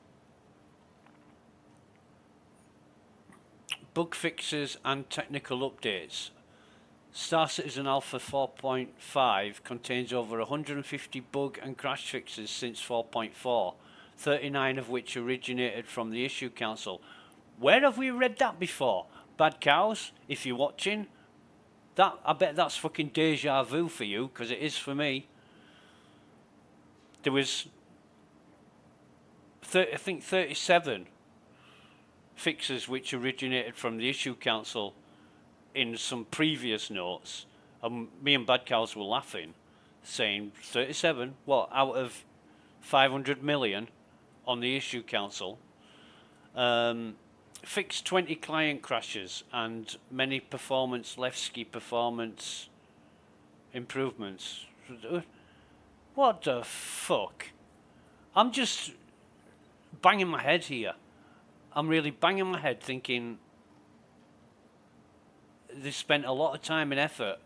bug fixes and technical updates. Star Citizen Alpha 4.5 contains over 150 bug and crash fixes since 4.4, 39 of which originated from the issue council. Where have we read that before? Bad Cows, if you're watching, I bet that's fucking deja vu for you, because it is for me. There was, I think, 37 fixes which originated from the issue council in some previous notes, and me and Bad Cows were laughing, saying 37, what, out of 500 million on the issue council, fixed 20 client crashes and many Levski performance improvements. What the fuck? I'm just banging my head here. I'm really banging my head thinking they spent a lot of time and effort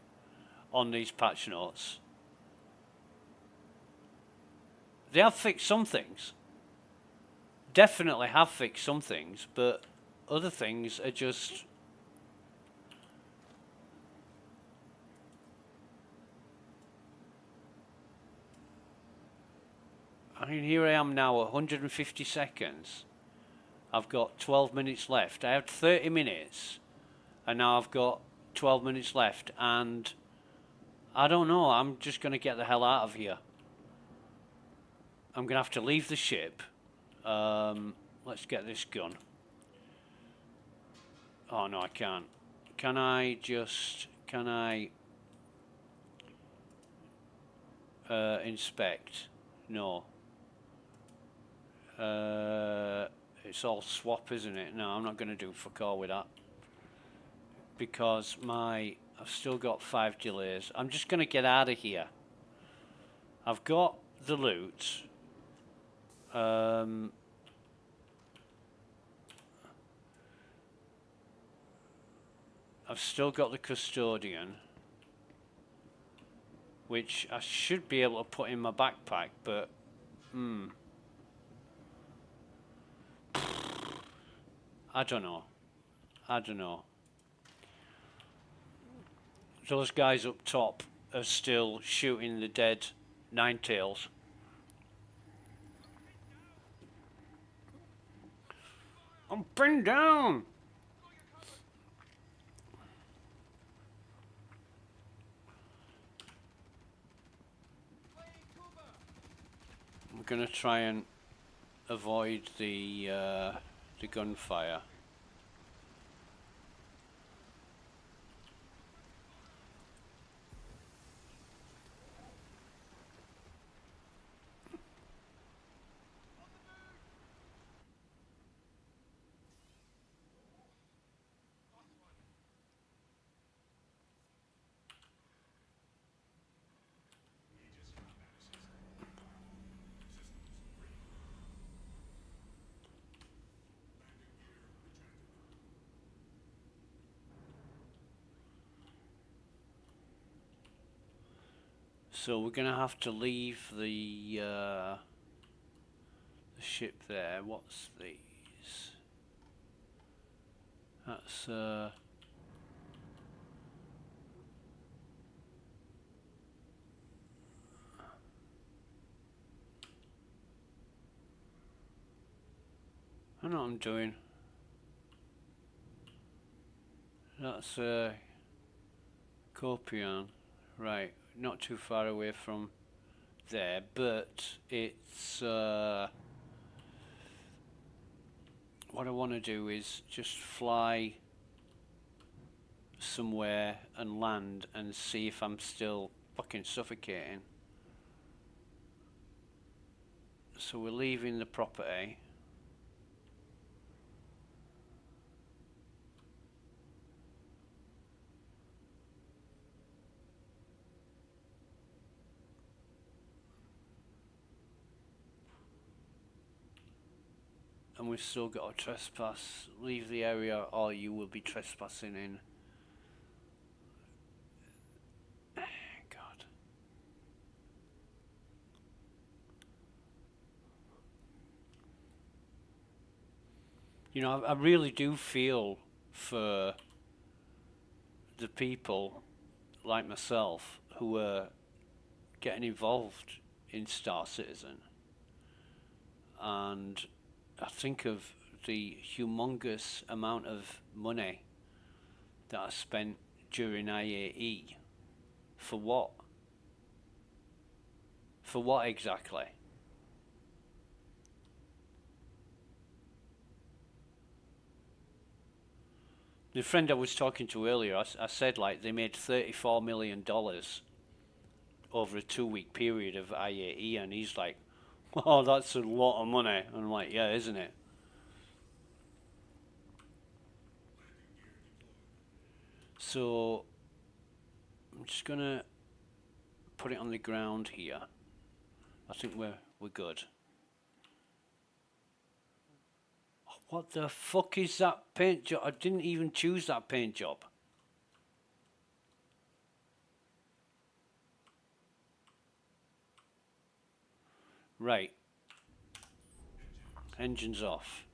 on these patch notes. They have fixed some things. Definitely have fixed some things, but other things are just... I mean, here I am now, 150 seconds. I've got 12 minutes left. I had 30 minutes, and now I've got 12 minutes left, and I don't know, I'm just going to get the hell out of here. I'm going to have to leave the ship. Let's get this gun. Oh, no, I can't. Can I inspect? No. It's all swap, isn't it? No, I'm not going to do fuck all with that. Because I've still got 5 delays. I'm just going to get out of here. I've got the loot. I've still got the custodian, which I should be able to put in my backpack, but I don't know. Those guys up top are still shooting the dead Ninetails. I'm pinned down. I'm gonna try and avoid the gunfire. So we're gonna have to leave the ship there. What's these? That's I know what I'm doing. That's Copion, right? Not too far away from there, but it's what I want to do is just fly somewhere and land and see if I'm still fucking suffocating. So we're leaving the property. And we've still got a trespass. Leave the area or you will be trespassing in. God. You know, I really do feel for the people like myself who are getting involved in Star Citizen. And I think of the humongous amount of money that I spent during IAE. For what? For what exactly? The friend I was talking to earlier, I said like they made $34 million over a 2-week period of IAE, and he's like, oh, that's a lot of money. And I'm like, yeah, isn't it? So I'm just gonna put it on the ground here. I think we're good. What the fuck is that paint job? I didn't even choose that paint job. Right. Engines off.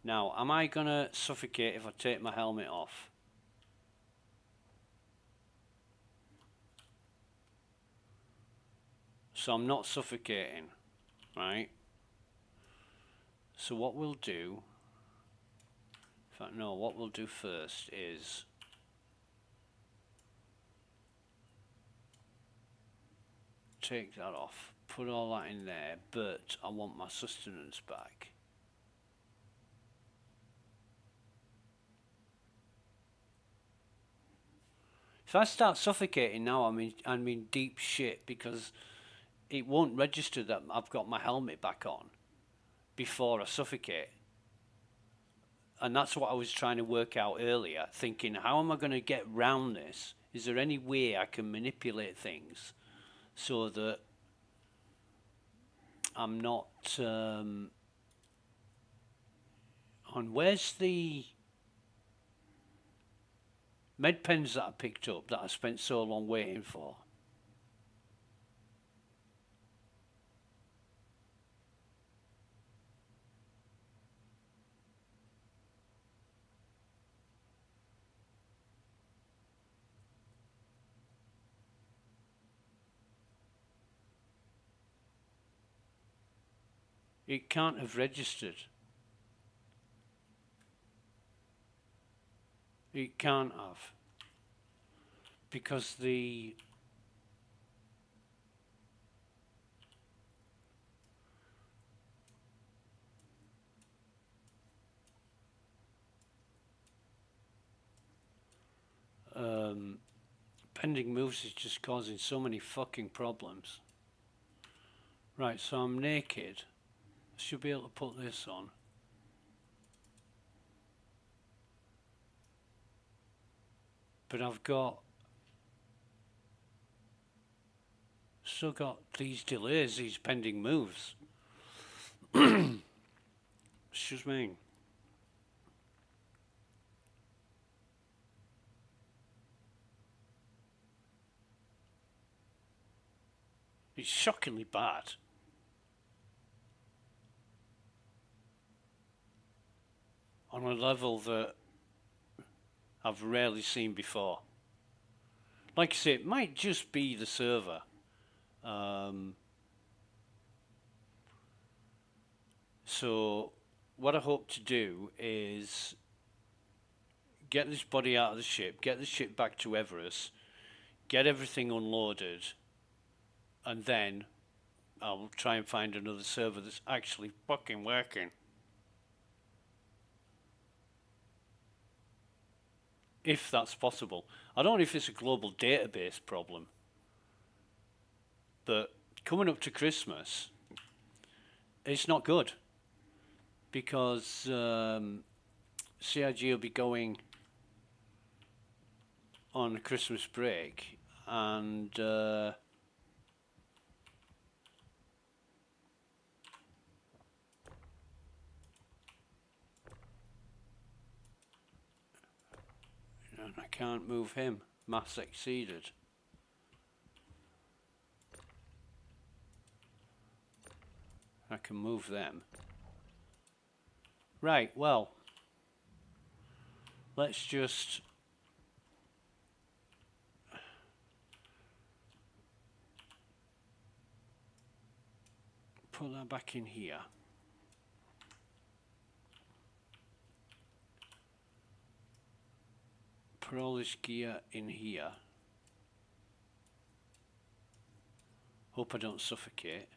Now, am I gonna suffocate if I take my helmet off? So I'm not suffocating, right? So what we'll do, in fact no, what we'll do first is take that off, put all that in there, but I want my sustenance back. If I start suffocating now, I'm in deep shit, because it won't register that I've got my helmet back on before I suffocate. And that's what I was trying to work out earlier, thinking, how am I going to get round this? Is there any way I can manipulate things so that I'm not... and where's the med pens that I picked up that I spent so long waiting for? It can't have registered. It can't have. Because the... pending moves is just causing so many fucking problems. Right, so I'm naked. I should be able to put this on. But I've still got these delays, these pending moves. Excuse me. It's shockingly bad. On a level that I've rarely seen before. Like I say, it might just be the server. So what I hope to do is get this body out of the ship, get the ship back to Everest, get everything unloaded, and then I'll try and find another server that's actually fucking working. If that's possible. I don't know if it's a global database problem, but coming up to Christmas, it's not good, because CIG will be going on a Christmas break, and I can't move him. Mass exceeded. I can move them. Right, well, let's just put that back in here. Put all this gear in here. Hope I don't suffocate.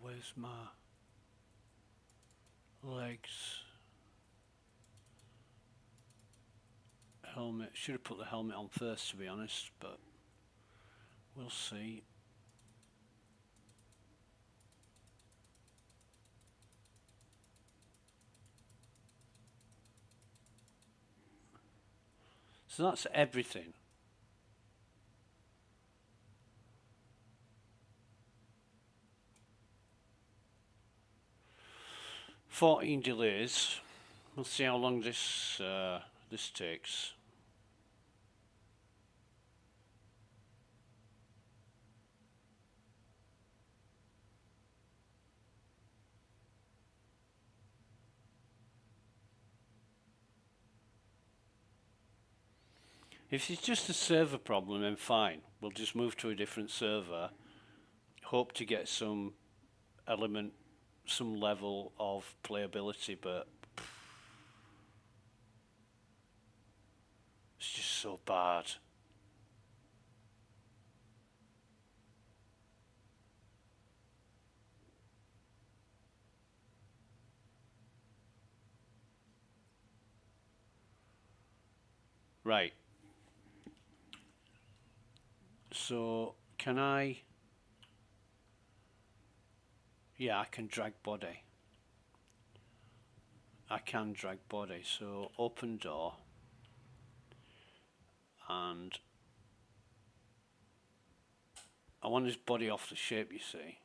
Where's my legs? Helmet. Should have put the helmet on first, to be honest, but we'll see. So that's everything. $14 delays. We'll see how long this this takes. If it's just a server problem, then fine. We'll just move to a different server. Hope to get some element, some level of playability, but it's just so bad. Right. So can I? Yeah, I can drag body. I can drag body. So open door. And I want his body off the ship, you see.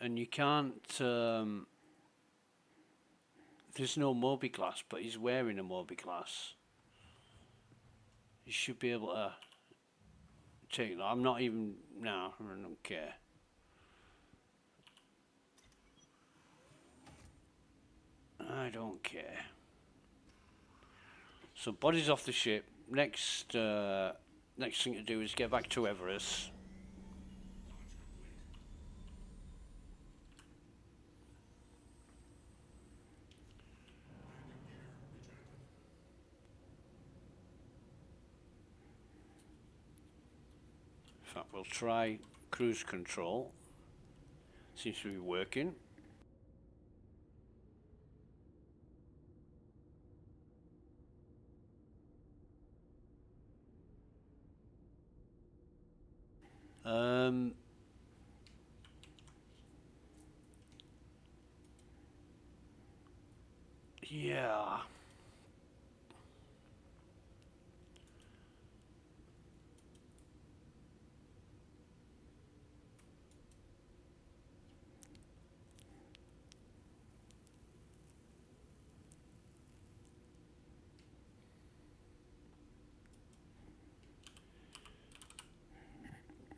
And you can't, there's no Mobi-Glass, but he's wearing a Mobi-Glass. You should be able to take that. I'm not even, no, I don't care. I don't care. So body's off the ship. Next thing to do is get back to Everest. In fact, we'll try cruise control. Seems to be working. Yeah.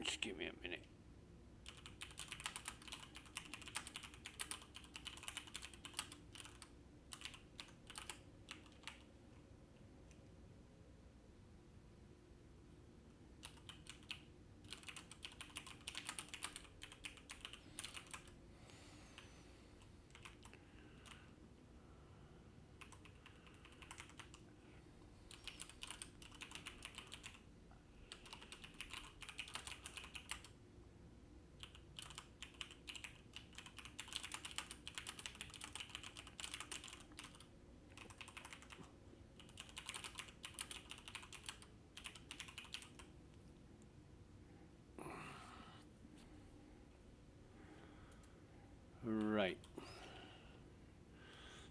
Just give me a minute. Right.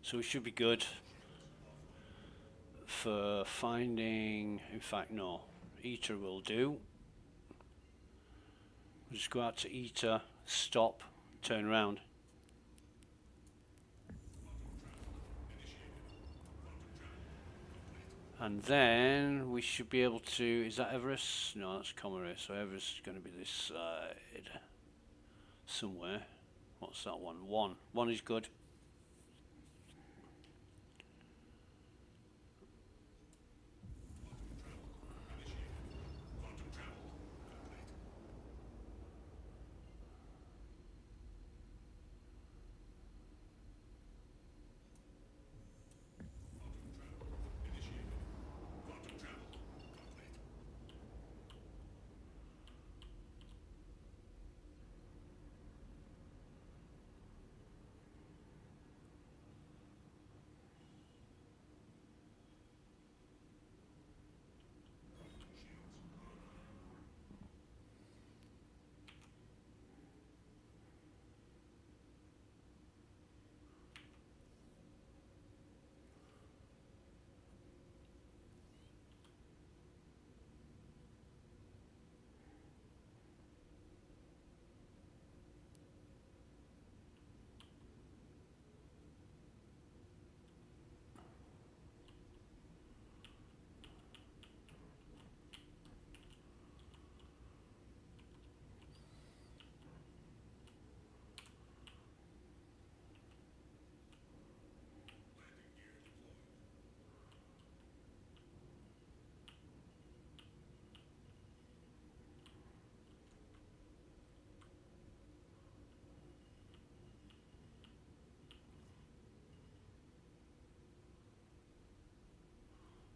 So we should be good for finding, in fact no, Eater will do. We'll just go out to Eater, stop, turn around. And then we should be able to, is that Everest? No, that's Comaray, so Everest is going to be this side somewhere. What's that one? One is good.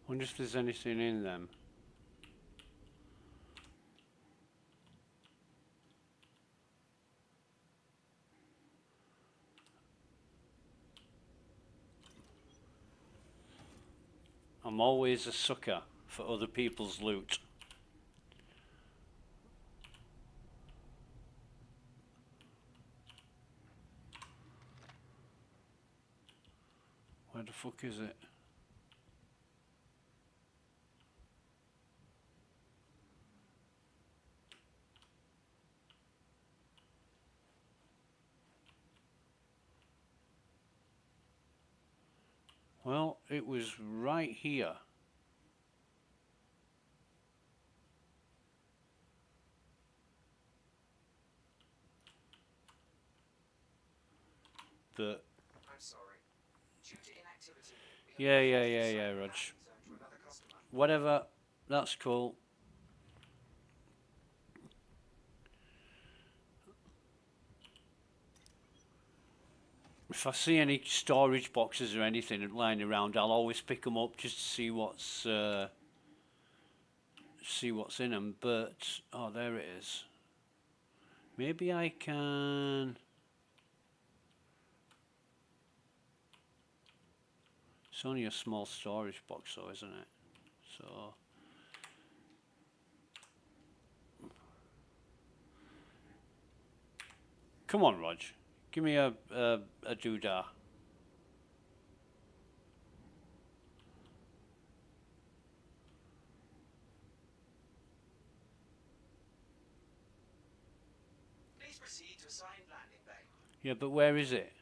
Wonder if there's anything in them. I'm always a sucker for other people's loot. Where the fuck is it? Well, it was right here. That. I'm sorry. Due to inactivity. Yeah, Rog. Whatever. That's cool. If I see any storage boxes or anything lying around, I'll always pick them up just to see what's in them. But oh, there it is. Maybe I can. It's only a small storage box, though, isn't it? So. Come on, Rog. Give me a doodah. Please proceed to assigned landing bay. Yeah, but where is it?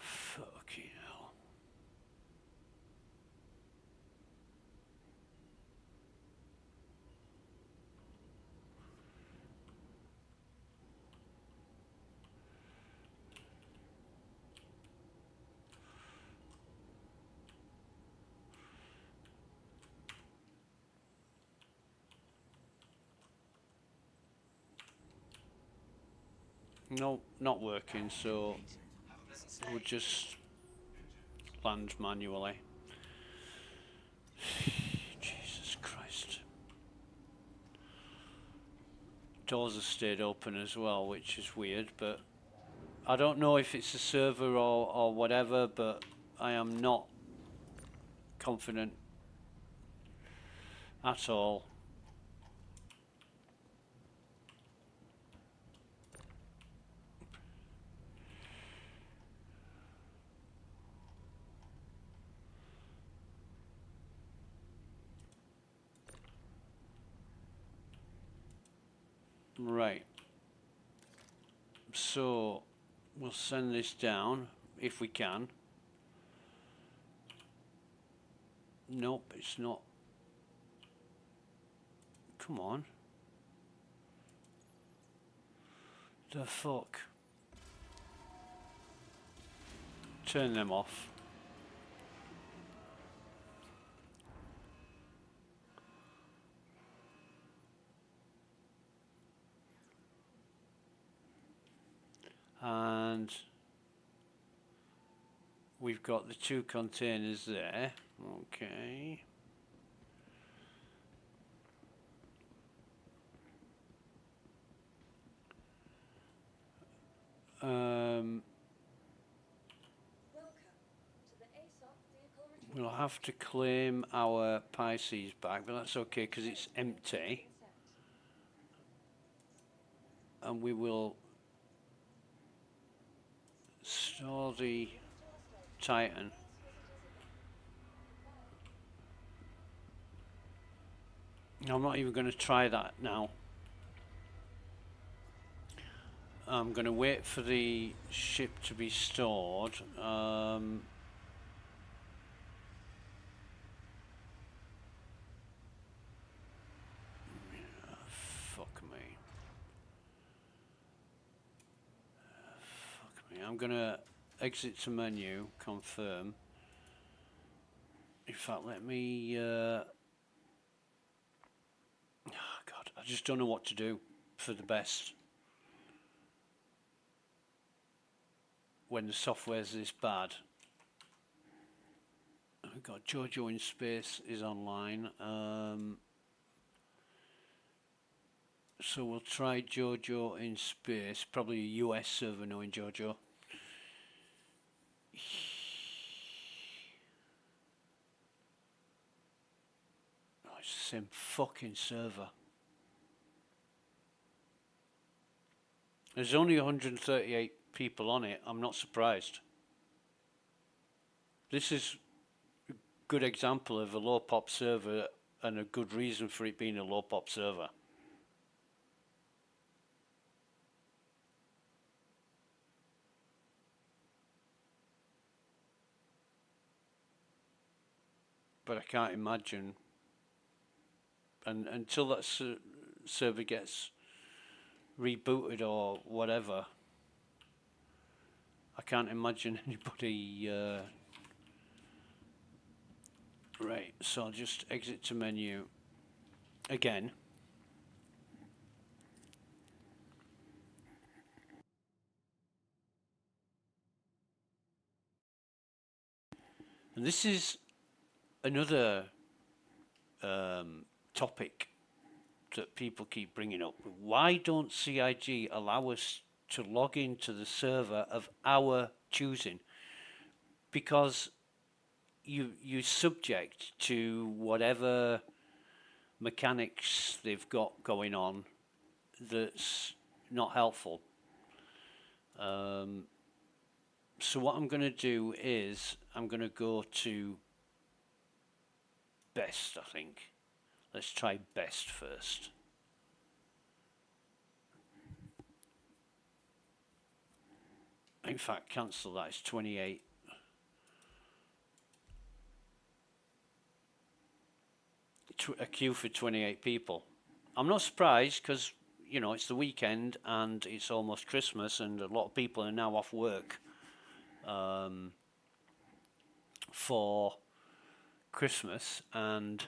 Fucking hell. No, not working, so we'll just land manually. Jesus Christ. Doors have stayed open as well, which is weird, but I don't know if it's a server or whatever, but I am not confident at all. Right. So we'll send this down if we can. Nope, it's not. Come on. The fuck? Turn them off. And we've got the 2 containers there. Okay. We'll have to claim our Pisces back, but that's okay because it's empty. And we will store the Titan. I'm not even going to try that now. I'm going to wait for the ship to be stored. Fuck me. Fuck me. I'm going to exit to menu, confirm. In fact, let me... oh God, I just don't know what to do for the best when the software's this bad. We've got Jojo in space is online. So we'll try Jojo in space, probably a US server knowing Jojo. Oh, it's the same fucking server. There's only 138 people on it. I'm not surprised. This is a good example of a low pop server and a good reason for it being a low pop server. But I can't imagine, and until that server gets rebooted or whatever, I can't imagine anybody. Right, so I'll just exit to menu again. And this is another topic that people keep bringing up. Why don't CIG allow us to log into the server of our choosing? Because you're subject to whatever mechanics they've got going on that's not helpful. So what I'm going to do is I'm going to go to best, I think. Let's try best first. In fact, cancel that. It's 28. A queue for 28 people. I'm not surprised because, you know, it's the weekend and it's almost Christmas and a lot of people are now off work for Christmas, and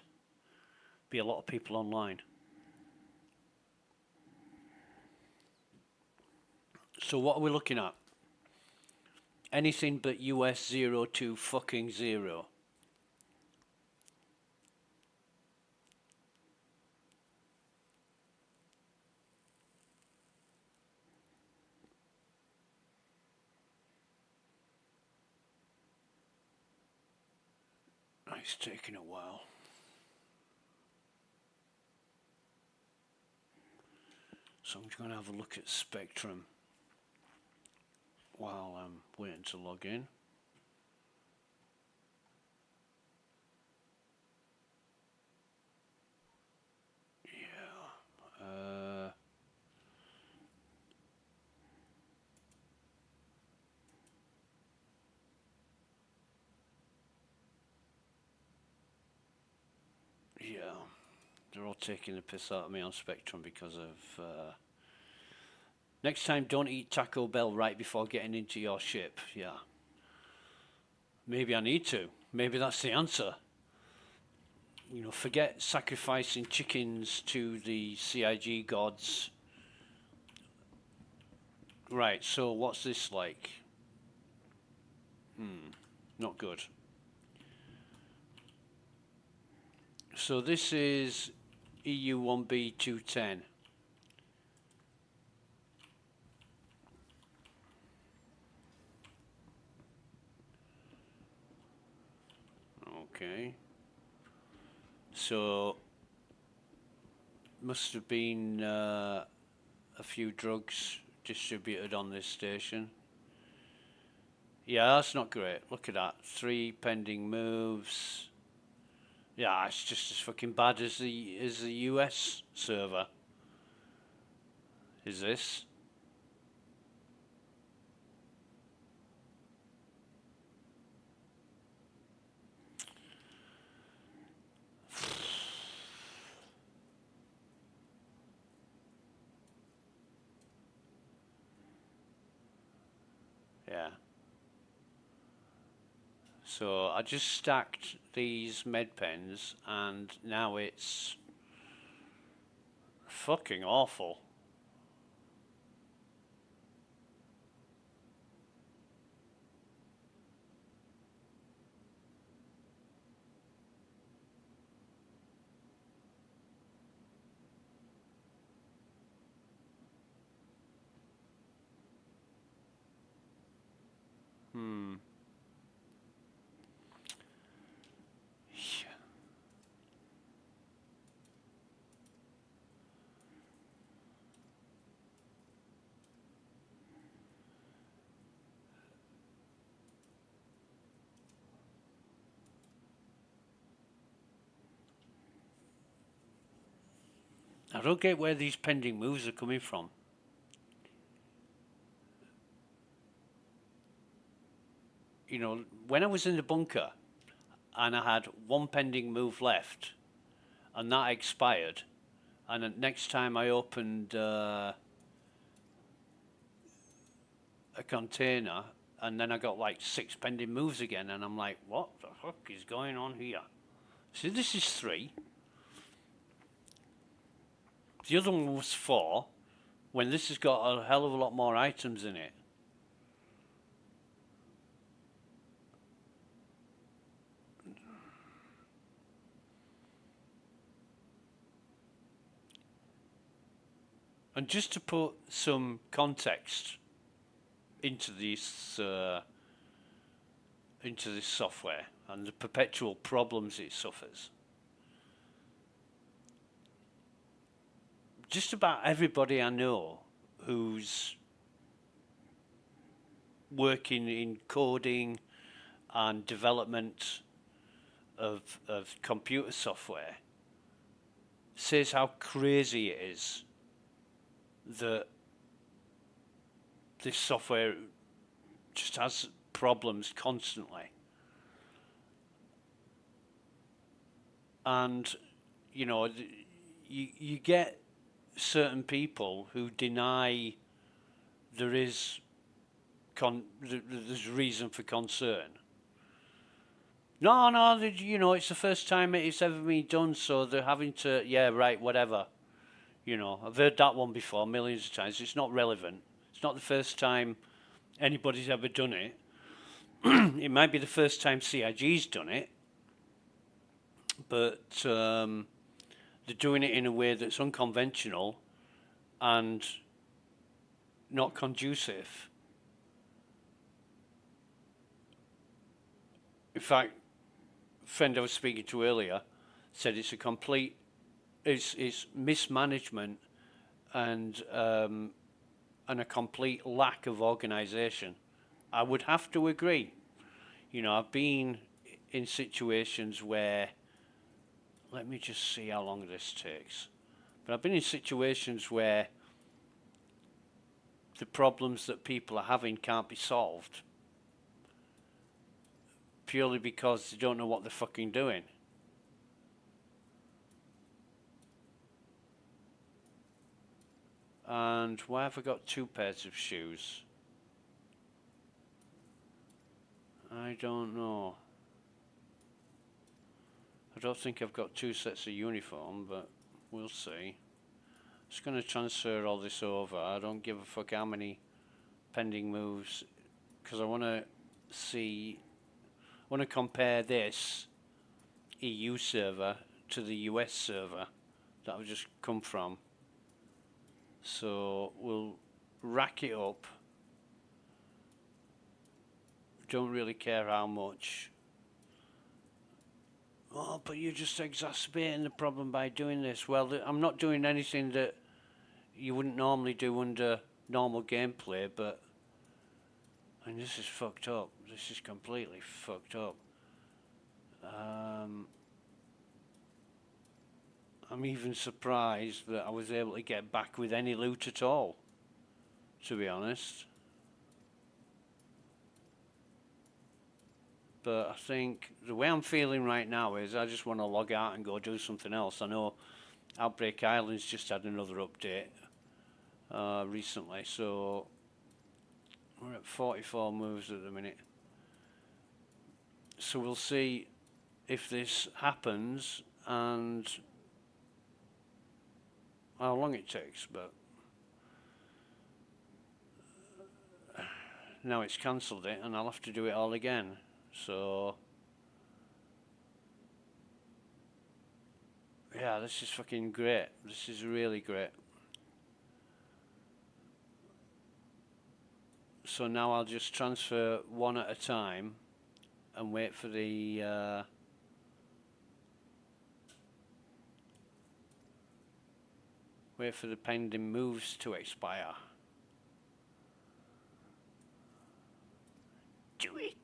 be a lot of people online. So what are we looking at? Anything but US 02 fucking 0. It's taking a while. So I'm just going to have a look at Spectrum while I'm waiting to log in. Yeah, they're all taking the piss out of me on Spectrum because of next time don't eat Taco Bell right before getting into your ship. Yeah, maybe I need to. Maybe that's the answer. You know, forget sacrificing chickens to the CIG gods. Right, so what's this like? Not good. So this is EU 1B 210. Okay. So must have been a few drugs distributed on this station. Yeah, that's not great. Look at that. 3 pending moves. Yeah, it's just as fucking bad as the US server. Is this? Yeah. So I just stacked these med pens and now it's fucking awful. I don't get where these pending moves are coming from. You know, when I was in the bunker and I had 1 pending move left and that expired, and the next time I opened a container and then I got like 6 pending moves again and I'm like, what the fuck is going on here? See, this is 3. The other one was 4, when this has got a hell of a lot more items in it. And just to put some context into this software and the perpetual problems it suffers, just about everybody I know who's working in coding and development of computer software says how crazy it is that this software just has problems constantly. And, you know, you get certain people who deny there's reason for concern. No, you know, it's the first time it's ever been done, so they're having to, yeah, right, whatever. You know, I've heard that one before millions of times. It's not relevant. It's not the first time anybody's ever done it. It might be the first time CIG's done it, but they're doing it in a way that's unconventional and not conducive. In fact, a friend I was speaking to earlier said it's a complete, it's mismanagement and a complete lack of organisation. I would have to agree. You know, I've been in situations where, let me just see how long this takes. But I've been in situations where the problems that people are having can't be solved purely because they don't know what they're fucking doing. And why have I got 2 pairs of shoes? I don't know. I don't think I've got 2 sets of uniform, but we'll see. Just going to transfer all this over. I don't give a fuck how many pending moves, because I want to see, I want to compare this EU server to the US server that I've just come from. So we'll rack it up. Don't really care how much. Oh, but you're just exacerbating the problem by doing this. Well, I'm not doing anything that you wouldn't normally do under normal gameplay, but I mean, this is fucked up. This is completely fucked up. I'm even surprised that I was able to get back with any loot at all, to be honest. But I think the way I'm feeling right now is I just want to log out and go do something else. I know Outbreak Island's just had another update recently, so we're at 44 moves at the minute. So we'll see if this happens and how long it takes, but now it's cancelled it and I'll have to do it all again. So yeah, this is fucking great. This is really great. So now I'll just transfer one at a time and wait for the pending moves to expire. Do it.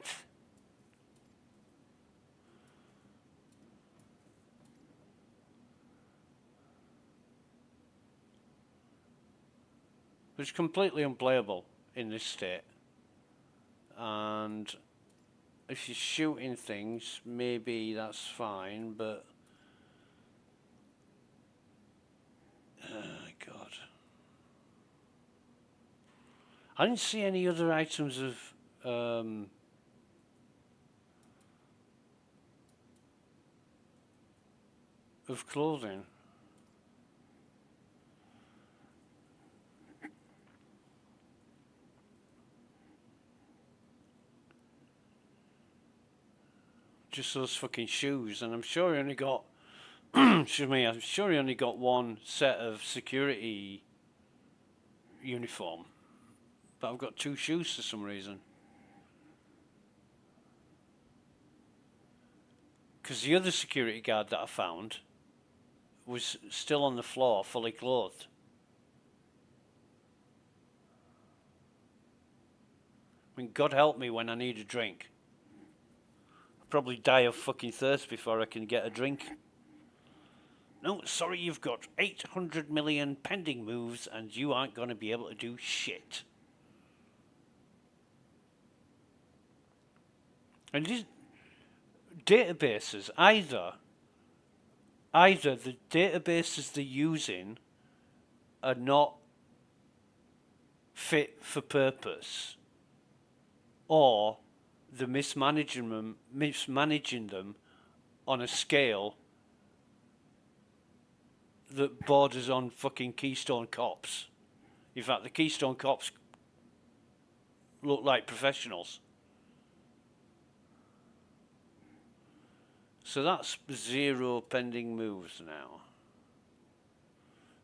It's completely unplayable in this state. And if you're shooting things, maybe that's fine, but oh God. I didn't see any other items of clothing. Just those fucking shoes, and I'm sure he only got excuse me, I'm sure he only got one set of security uniform, but I've got 2 shoes for some reason. Because the other security guard that I found was still on the floor, fully clothed. I mean, God help me when I need a drink. I'll probably die of fucking thirst before I can get a drink. No, sorry, you've got 800 million pending moves and you aren't going to be able to do shit. And these databases, either the databases they're using are not fit for purpose, or they're mismanaging them on a scale that borders on fucking Keystone Cops. In fact, the Keystone Cops look like professionals. So that's 0 pending moves now.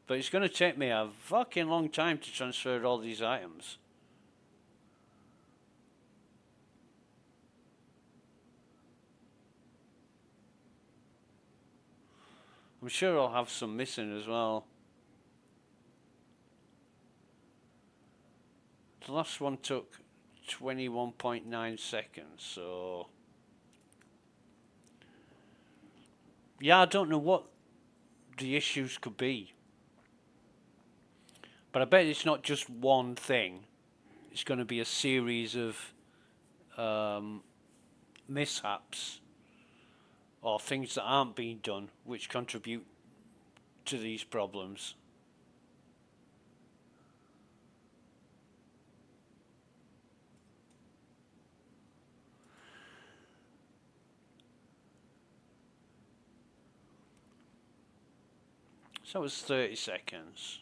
But it's going to take me a fucking long time to transfer all these items. I'm sure I'll have some missing as well. The last one took 21.9 seconds, so yeah, I don't know what the issues could be, but I bet it's not just one thing. It's going to be a series of mishaps or things that aren't being done which contribute to these problems. So it was 30 seconds.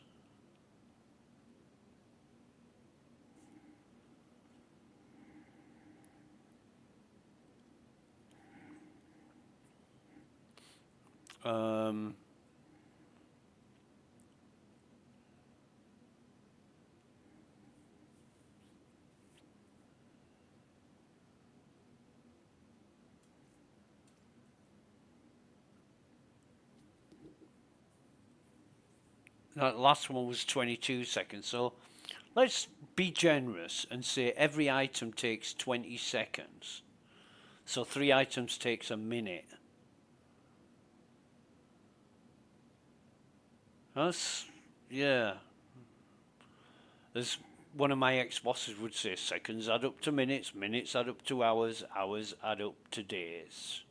That last one was 22 seconds, so let's be generous and say every item takes 20 seconds. So 3 items takes a minute. That's, yeah. As one of my ex-bosses would say, seconds add up to minutes, minutes add up to hours, hours add up to days.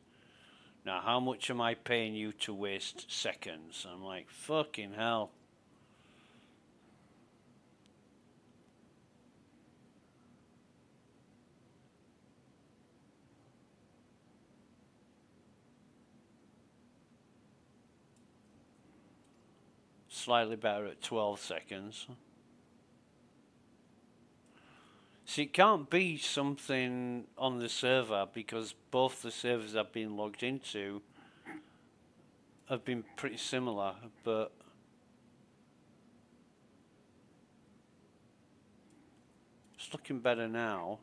Now, how much am I paying you to waste seconds? I'm like, fucking hell. Slightly better at 12 seconds. See, it can't be something on the server because both the servers I've been logged into have been pretty similar, but it's looking better now.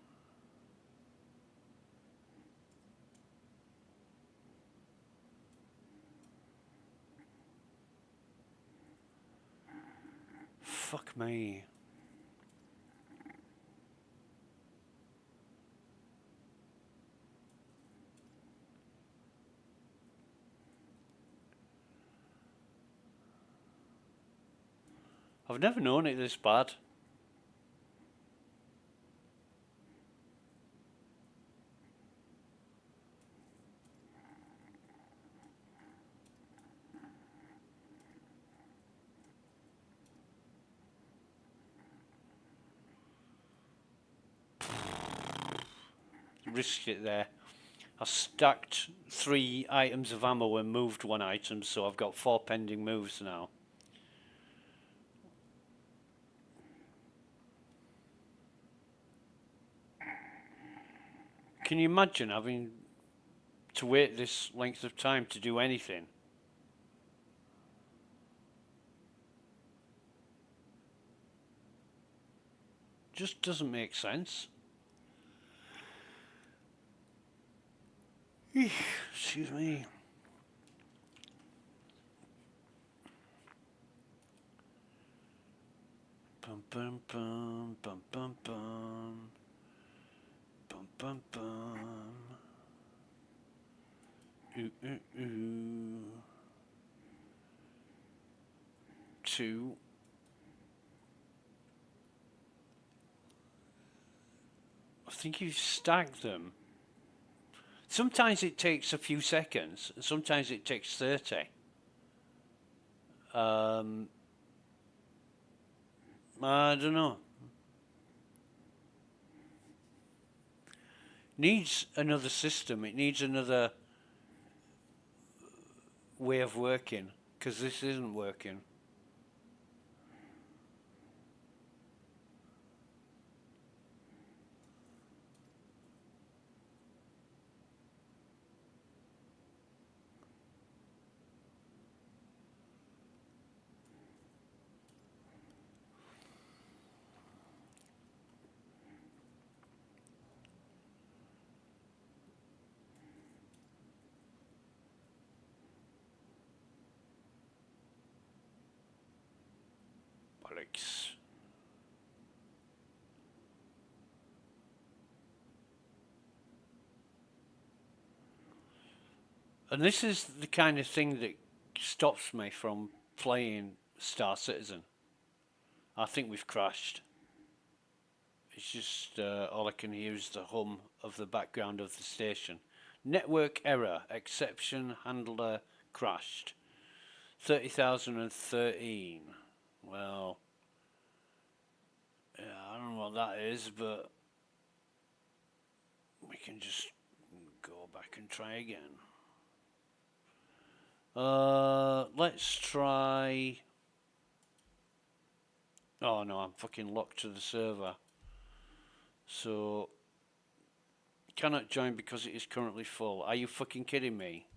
Fuck me. I've never known it this bad. Risked it there. I stacked 3 items of ammo and moved 1 item, so I've got 4 pending moves now. Can you imagine having to wait this length of time to do anything? Just doesn't make sense. Excuse me. Bum bum bum bum bum bum bum bum bum. Ooh ooh ooh. 2. I think you've stacked them. Sometimes it takes a few seconds, and sometimes it takes 30. I don't know. Needs another system. It needs another way of working, because this isn't working. Alex. And this is the kind of thing that stops me from playing Star Citizen. I think we've crashed. It's just all I can hear is the hum of the background of the station. Network error, exception handler crashed. 30,013. Well, yeah, I don't know what that is, but we can just go back and try again. Let's try. Oh no, I'm fucking locked to the server. So, cannot join because it is currently full. Are you fucking kidding me?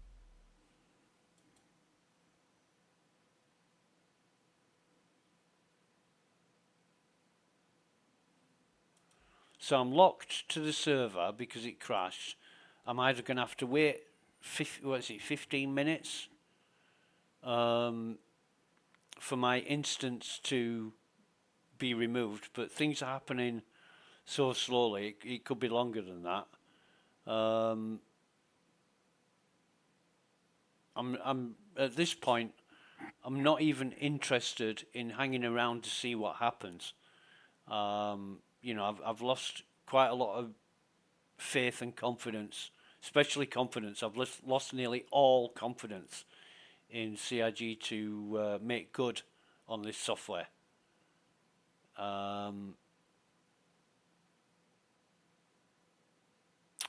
So I'm locked to the server because it crashed. I'm either going to have to wait 15 minutes for my instance to be removed, but things are happening so slowly, it could be longer than that. I'm at this point, I'm not even interested in hanging around to see what happens. You know, I've lost quite a lot of faith and confidence, especially confidence. I've lost nearly all confidence in CIG to make good on this software.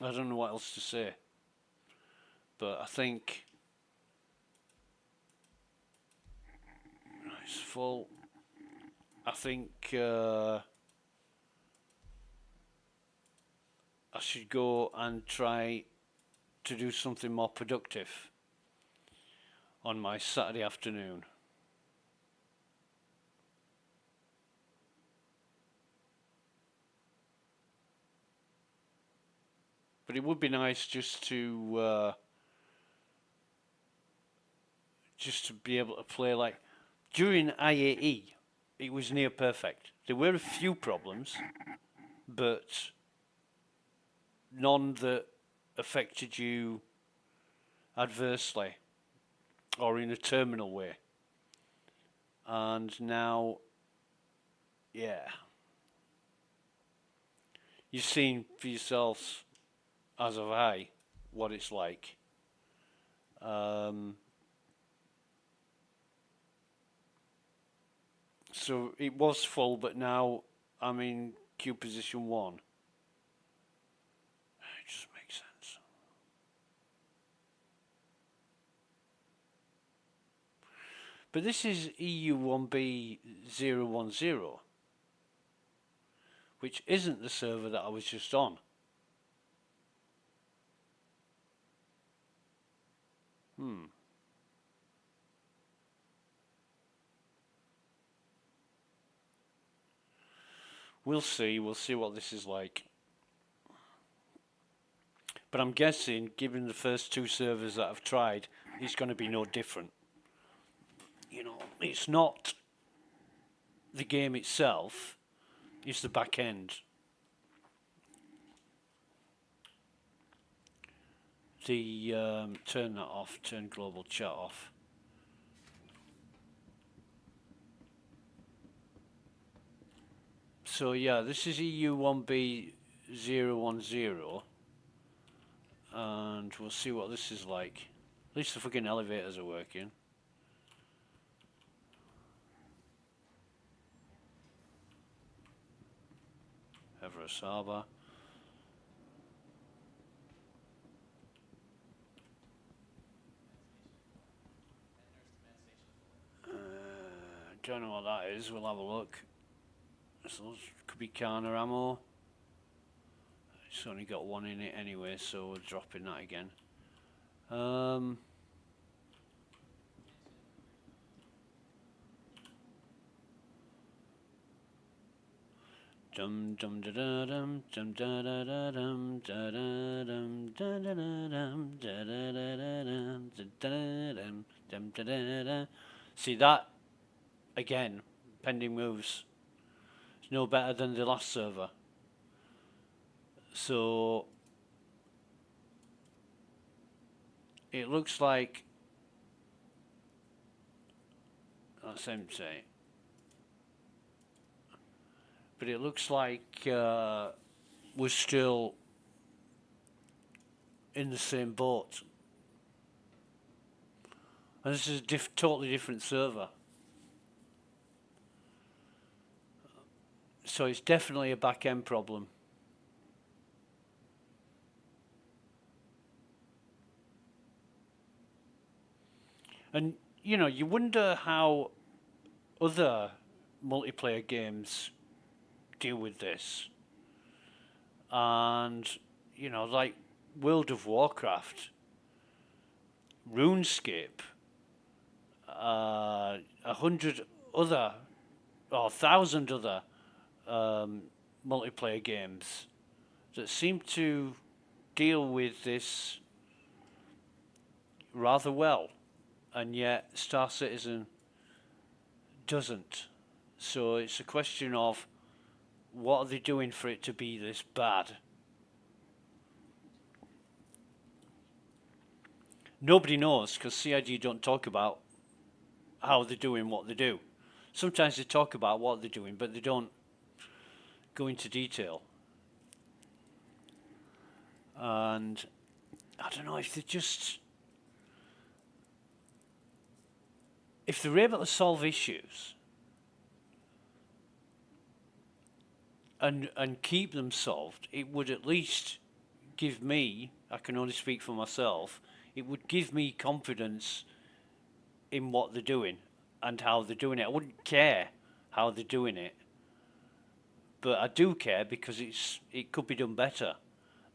I don't know what else to say, but I think it's full. I think I should go and try to do something more productive on my Saturday afternoon. But it would be nice just to be able to play like during IAE. It was near perfect. There were a few problems, but none that affected you adversely or in a terminal way. And now, yeah, you've seen for yourselves, as have I, what it's like. So it was full, but now I'm in queue position 1. It just makes sense. But this is EU1B010, which isn't the server that I was just on. We'll see what this is like. But I'm guessing, given the first 2 servers that I've tried, it's going to be no different. You know, it's not the game itself, it's the back end. Turn that off, turn global chat off. So yeah, this is EU1B010, and we'll see what this is like. At least the fucking elevators are working. Everest Harbour. Don't know what that is, we'll have a look. So could be Kana ammo. It's only got 1 in it anyway, so we're dropping that again. Dum dum da da dum dum da da da dum da da dum da da da dum da da da da dum da da dum dum da da da. See that again? Pending moves. It's no better than the last server. So it looks like that's empty. But it looks like we're still in the same boat. And this is a totally different server. So it's definitely a back-end problem. And, you know, you wonder how other multiplayer games deal with this. And, you know, like World of Warcraft, RuneScape, 100 other, or 1,000 other multiplayer games that seem to deal with this rather well, and yet Star Citizen doesn't. So it's a question of what are they doing for it to be this bad? Nobody knows because CIG don't talk about how they're doing what they do. Sometimes they talk about what they're doing, but they don't go into detail. And I don't know if they're able to solve issues and keep them solved, it would at least give me, I can only speak for myself, it would give me confidence in what they're doing and how they're doing it. I wouldn't care how they're doing it, but I do care because it could be done better.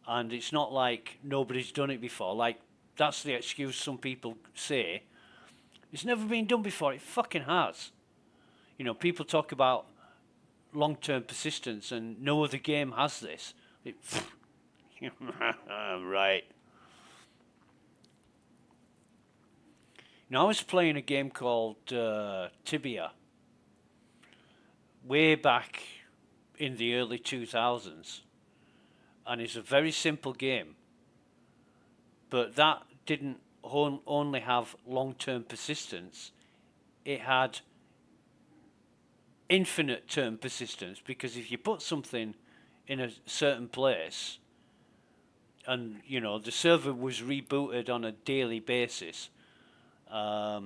And it's not like nobody's done it before. Like, that's the excuse some people say. It's never been done before. It fucking has. You know, people talk about long-term persistence, and no other game has this. Right. Now, I was playing a game called Tibia way back in the early 2000s, and it's a very simple game, but that didn't only have long-term persistence, it had infinite term persistence, because if you put something in a certain place and, you know, the server was rebooted on a daily basis, I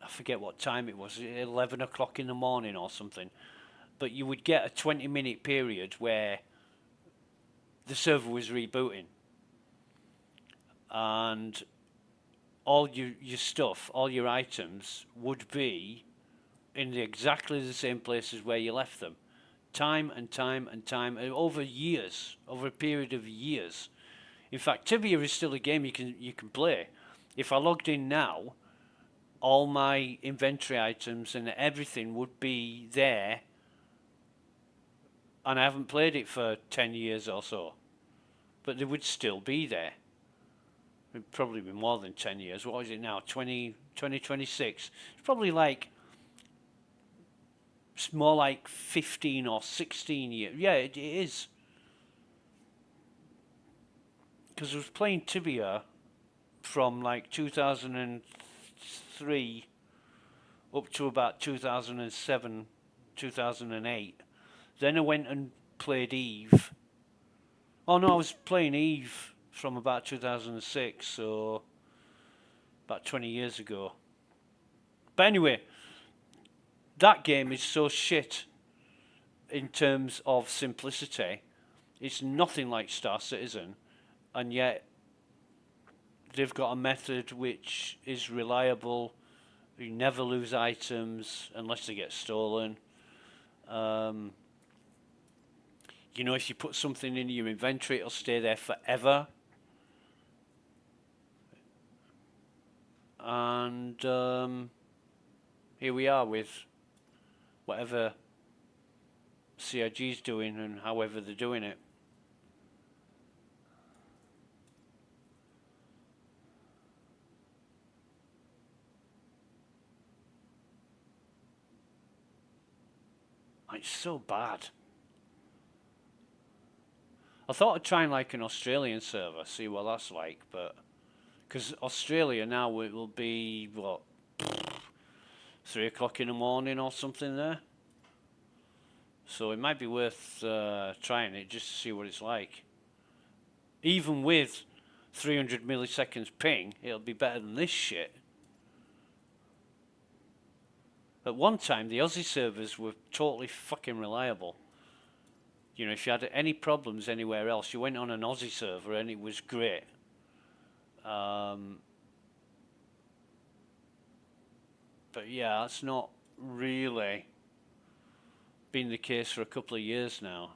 forget what time it was, 11 o'clock in the morning or something, but you would get a 20-minute period where the server was rebooting, and all your stuff, all your items would be in exactly the same places where you left them, time and time and time, over years, over a period of years. In fact, Tibia is still a game you can play. If I logged in now, all my inventory items and everything would be there, and I haven't played it for 10 years or so, but they would still be there. It'd probably be more than 10 years. What is it now? 2026. It's probably like, it's more like 15 or 16 years. Yeah, it is. Because I was playing Tibia from like 2003 up to about 2007, 2008. Then I went and played Eve. Oh no, I was playing Eve from about 2006, so about 20 years ago. But anyway, that game is so shit in terms of simplicity. It's nothing like Star Citizen, and yet they've got a method which is reliable. You never lose items unless they get stolen. You know, if you put something in your inventory, it'll stay there forever. And here we are with whatever CIG's doing and however they're doing it. It's so bad. I thought I'd try and like an Australian server, see what that's like, but Because Australia now it will be what 3 o'clock in the morning or something there. So it might be worth trying it just to see what it's like. Even with 300 milliseconds ping, it'll be better than this shit. At one time, the Aussie servers were totally fucking reliable. You know, if you had any problems anywhere else, you went on an Aussie server and it was great. But yeah, that's not really been the case for a couple of years now.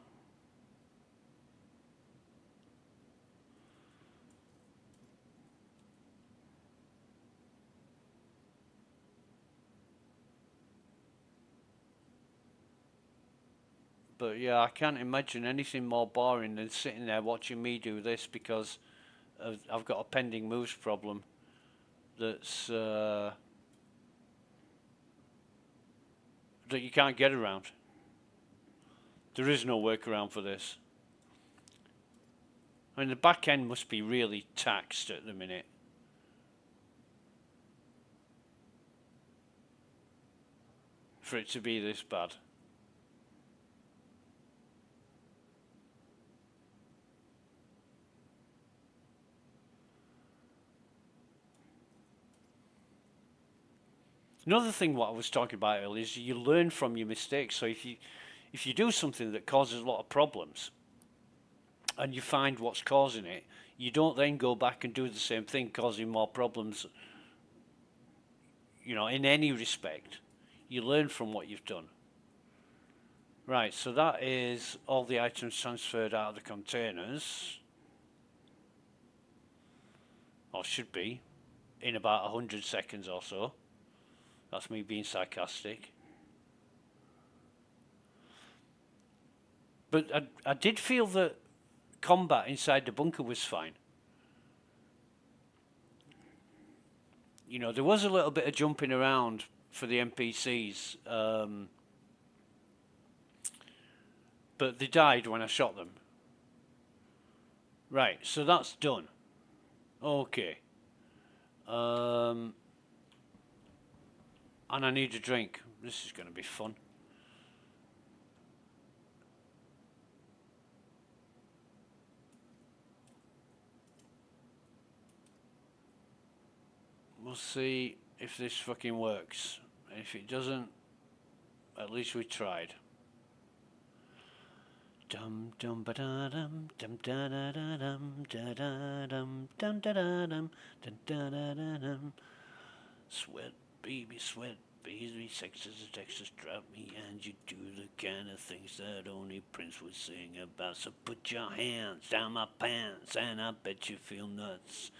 But yeah, I can't imagine anything more boring than sitting there watching me do this because I've got a pending moves problem that's that you can't get around. There is no workaround for this. I mean, the back end must be really taxed at the minute. For it to be this bad. Another thing what I was talking about earlier is you learn from your mistakes. So if you do something that causes a lot of problems and you find what's causing it, you don't then go back and do the same thing, causing more problems, you know, in any respect. You learn from what you've done. Right, so that is all the items transferred out of the containers. Or should be, in about 100 seconds or so. That's me being sarcastic. But I did feel that combat inside the bunker was fine. You know, there was a little bit of jumping around for the NPCs, but they died when I shot them. Right, so that's done. Okay. And I need a drink. This is going to be fun. We'll see if this fucking works. If it doesn't, at least we tried. Dum dum ba da dum dum da da da dum da da dum dum da da dum dum da da da dum. Sweat, baby, sex as a Texas drop me, and you do the kind of things that only Prince would sing about. So put your hands down my pants, and I bet you feel nuts.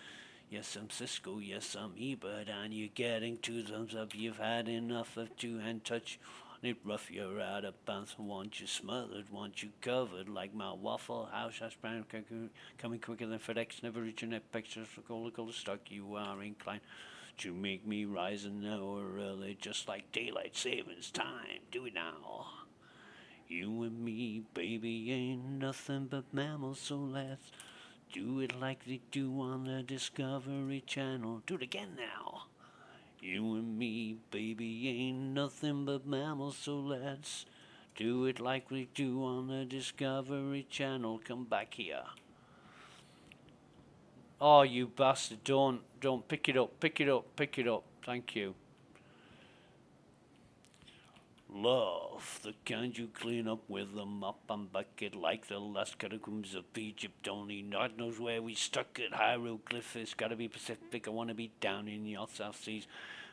Yes, I'm Cisco, yes, I'm Ebert, and you're getting 2 thumbs up. You've had enough of 2-hand touch. It rough, you're out of bounds. Want you smothered, want you covered like my Waffle House. I sprang coming quicker than FedEx, never reaching apex. Just look stuck. You are inclined to make me rise an hour early, just like daylight savings time. Do it now. You and me, baby, ain't nothing but mammals, so let's do it like they do on the Discovery Channel. Do it again now. You and me, baby, ain't nothing but mammals, so let's do it like we do on the Discovery Channel. Come back here. Oh, you bastard, don't pick it up. Thank you. Love, the kind you clean up with a mop and bucket like the last catacombs of Egypt. Only God knows where we stuck it. Hieroglyphics, gotta be Pacific. I wanna be down in your South Seas.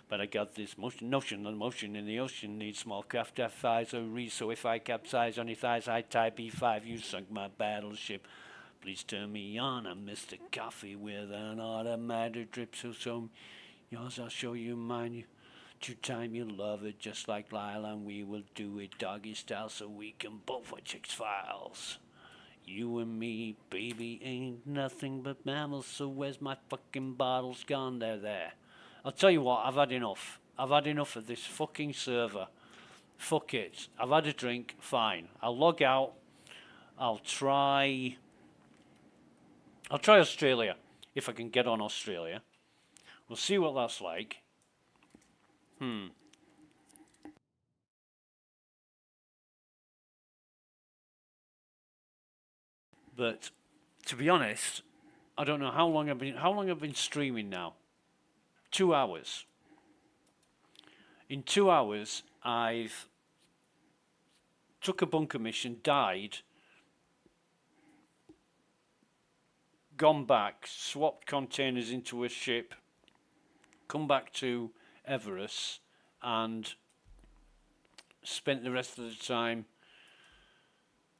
But I got this notion the motion in the ocean needs small craft F5s or read. So if I capsize on your thighs, I type E5. You sunk my battleship. Please turn me on. I'm Mr. Coffee with an automatic drip. So yours, I'll show you mine. True time, you love it just like Lila, and we will do it doggy style so we can both watch X-Files. You and me, baby, ain't nothing but mammals, so where's my fucking bottles gone? They're there. I'll tell you what, I've had enough. I've had enough of this fucking server. Fuck it. I've had a drink, fine. I'll log out. I'll try Australia, if I can get on Australia. We'll see what that's like. But to be honest, I don't know how long I've been streaming now. 2 hours. In 2 hours, I've took a bunker mission, died, gone back, swapped containers into a ship, come back to Everest, and spent the rest of the time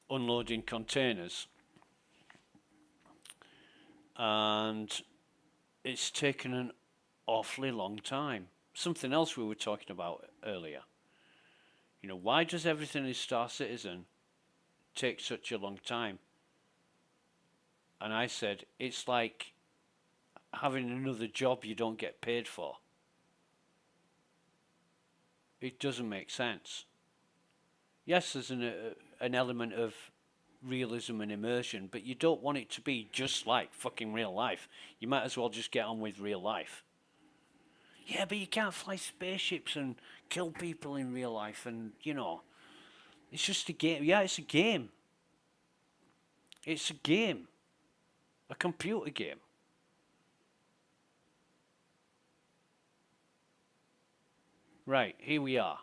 unloading containers. And it's taken an awfully long time. Something else we were talking about earlier. You know, why does everything in Star Citizen take such a long time? And I said, it's like having another job you don't get paid for. It doesn't make sense. Yes, there's an element of realism and immersion, but you don't want it to be just like fucking real life. You might as well just get on with real life. Yeah, but you can't fly spaceships and kill people in real life, and you know, it's just a game. Yeah, it's a game. It's a game. A computer game. Right, here we are.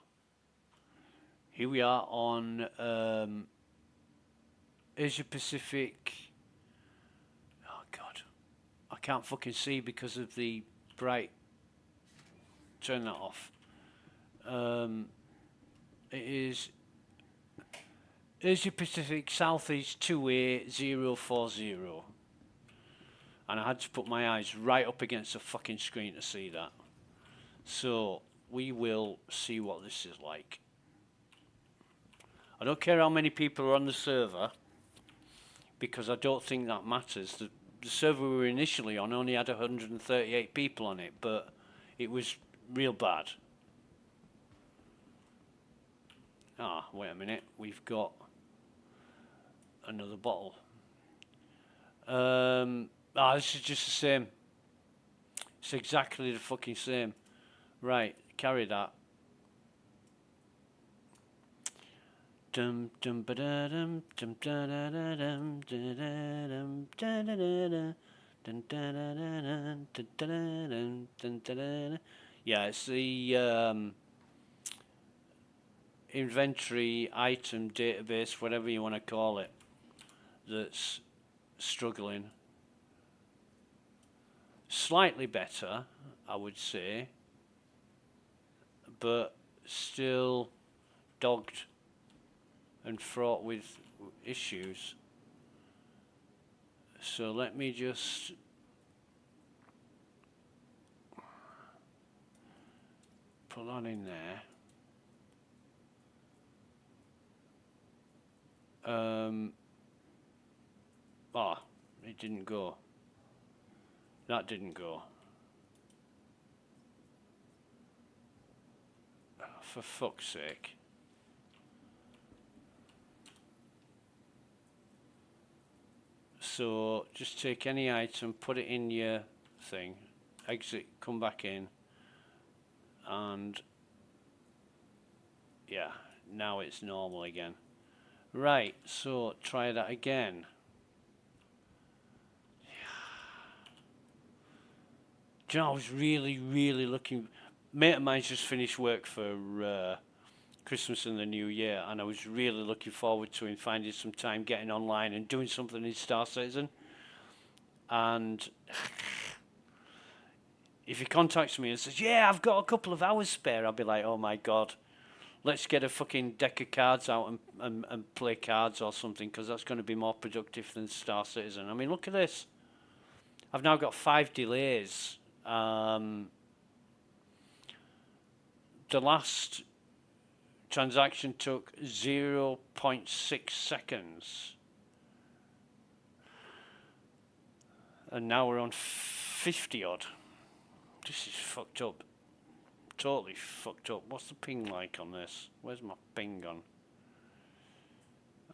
Here we are on Asia Pacific. Oh God, I can't fucking see because of the bright. Turn that off. It is Asia Pacific Southeast 28040. And I had to put my eyes right up against the fucking screen to see that. So we will see what this is like. I don't care how many people are on the server, because I don't think that matters. The server we were initially on only had 138 people on it, but it was real bad. Ah, wait a minute. We've got another bottle. This is just the same. It's exactly the fucking same. Right, carry that. Dum dum ba da dum dum da da da dum da da dum da da da da dun da da da dun da da da. Yeah, it's the inventory item database, whatever you want to call it, that's struggling. Slightly better, I would say, but still dogged and fraught with issues. So let me just put that in there. It didn't go. That didn't go. For fuck's sake. So just take any item, put it in your thing, exit, come back in, and yeah, now it's normal again. Right, so try that again. Do you know, I was really looking. Mate of mine's just finished work for Christmas and the New Year, and I was really looking forward to him finding some time getting online and doing something in Star Citizen. And if he contacts me and says, yeah, I've got a couple of hours spare, I'll be like, oh my God, let's get a fucking deck of cards out and play cards or something, because that's going to be more productive than Star Citizen. I mean, look at this. I've now got 5 delays. The last transaction took 0.6 seconds. And now we're on 50 odd. This is fucked up. Totally fucked up. What's the ping like on this? Where's my ping gone?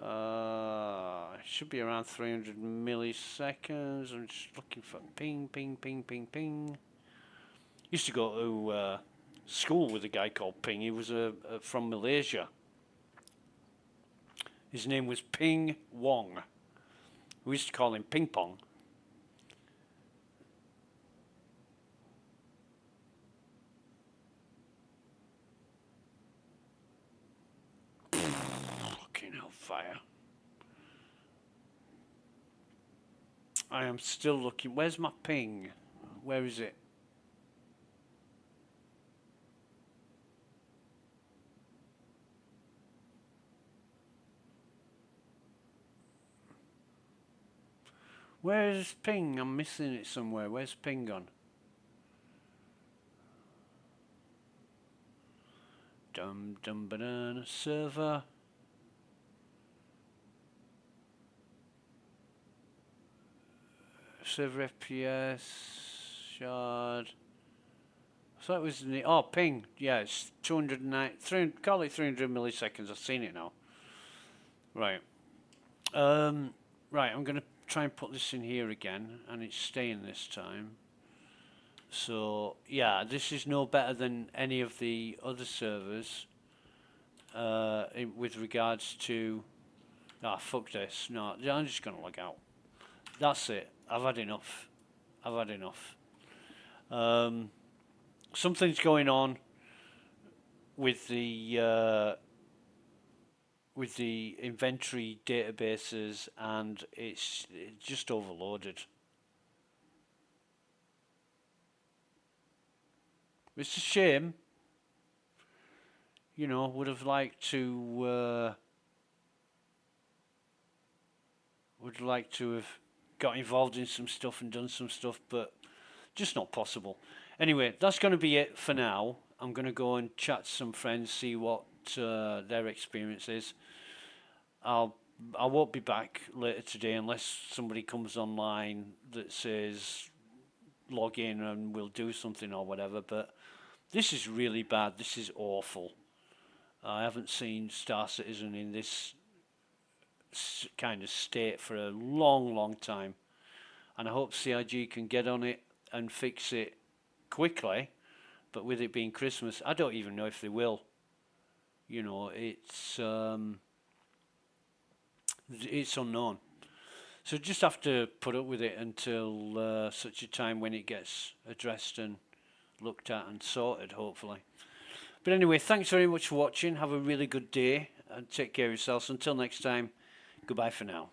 It should be around 300 milliseconds. I'm just looking for ping. Used to go to school with a guy called Ping. He was from Malaysia. His name was Ping Wong. We used to call him Ping Pong. Fucking hellfire. I am still looking. Where's my ping? Where is it? Where's ping? I'm missing it somewhere. Where's ping gone? Dum dum banana server. Server FPS shard. So it was ping. Yeah, it's 209. Call it 300 milliseconds. I've seen it now. Right. Right. I'm gonna try and put this in here again, and it's staying this time. So yeah, this is no better than any of the other servers. With regards to, fuck this. No, I'm just gonna log out. That's it. I've had enough. I've had enough. Something's going on with the inventory databases, and it's just overloaded. It's a shame. You know, would have liked to have got involved in some stuff and done some stuff, but just not possible. Anyway, that's going to be it for now. I'm going to go and chat to some friends, see what their experience is. I won't be back later today unless somebody comes online that says log in and we'll do something or whatever, but this is really bad. This is awful. I haven't seen Star Citizen in this kind of state for a long, long time, and I hope CIG can get on it and fix it quickly. But with it being Christmas, I don't even know if they will. You know, it's unknown. So just have to put up with it until such a time when it gets addressed and looked at and sorted, hopefully. But anyway, thanks very much for watching. Have a really good day and take care of yourselves. Until next time, goodbye for now.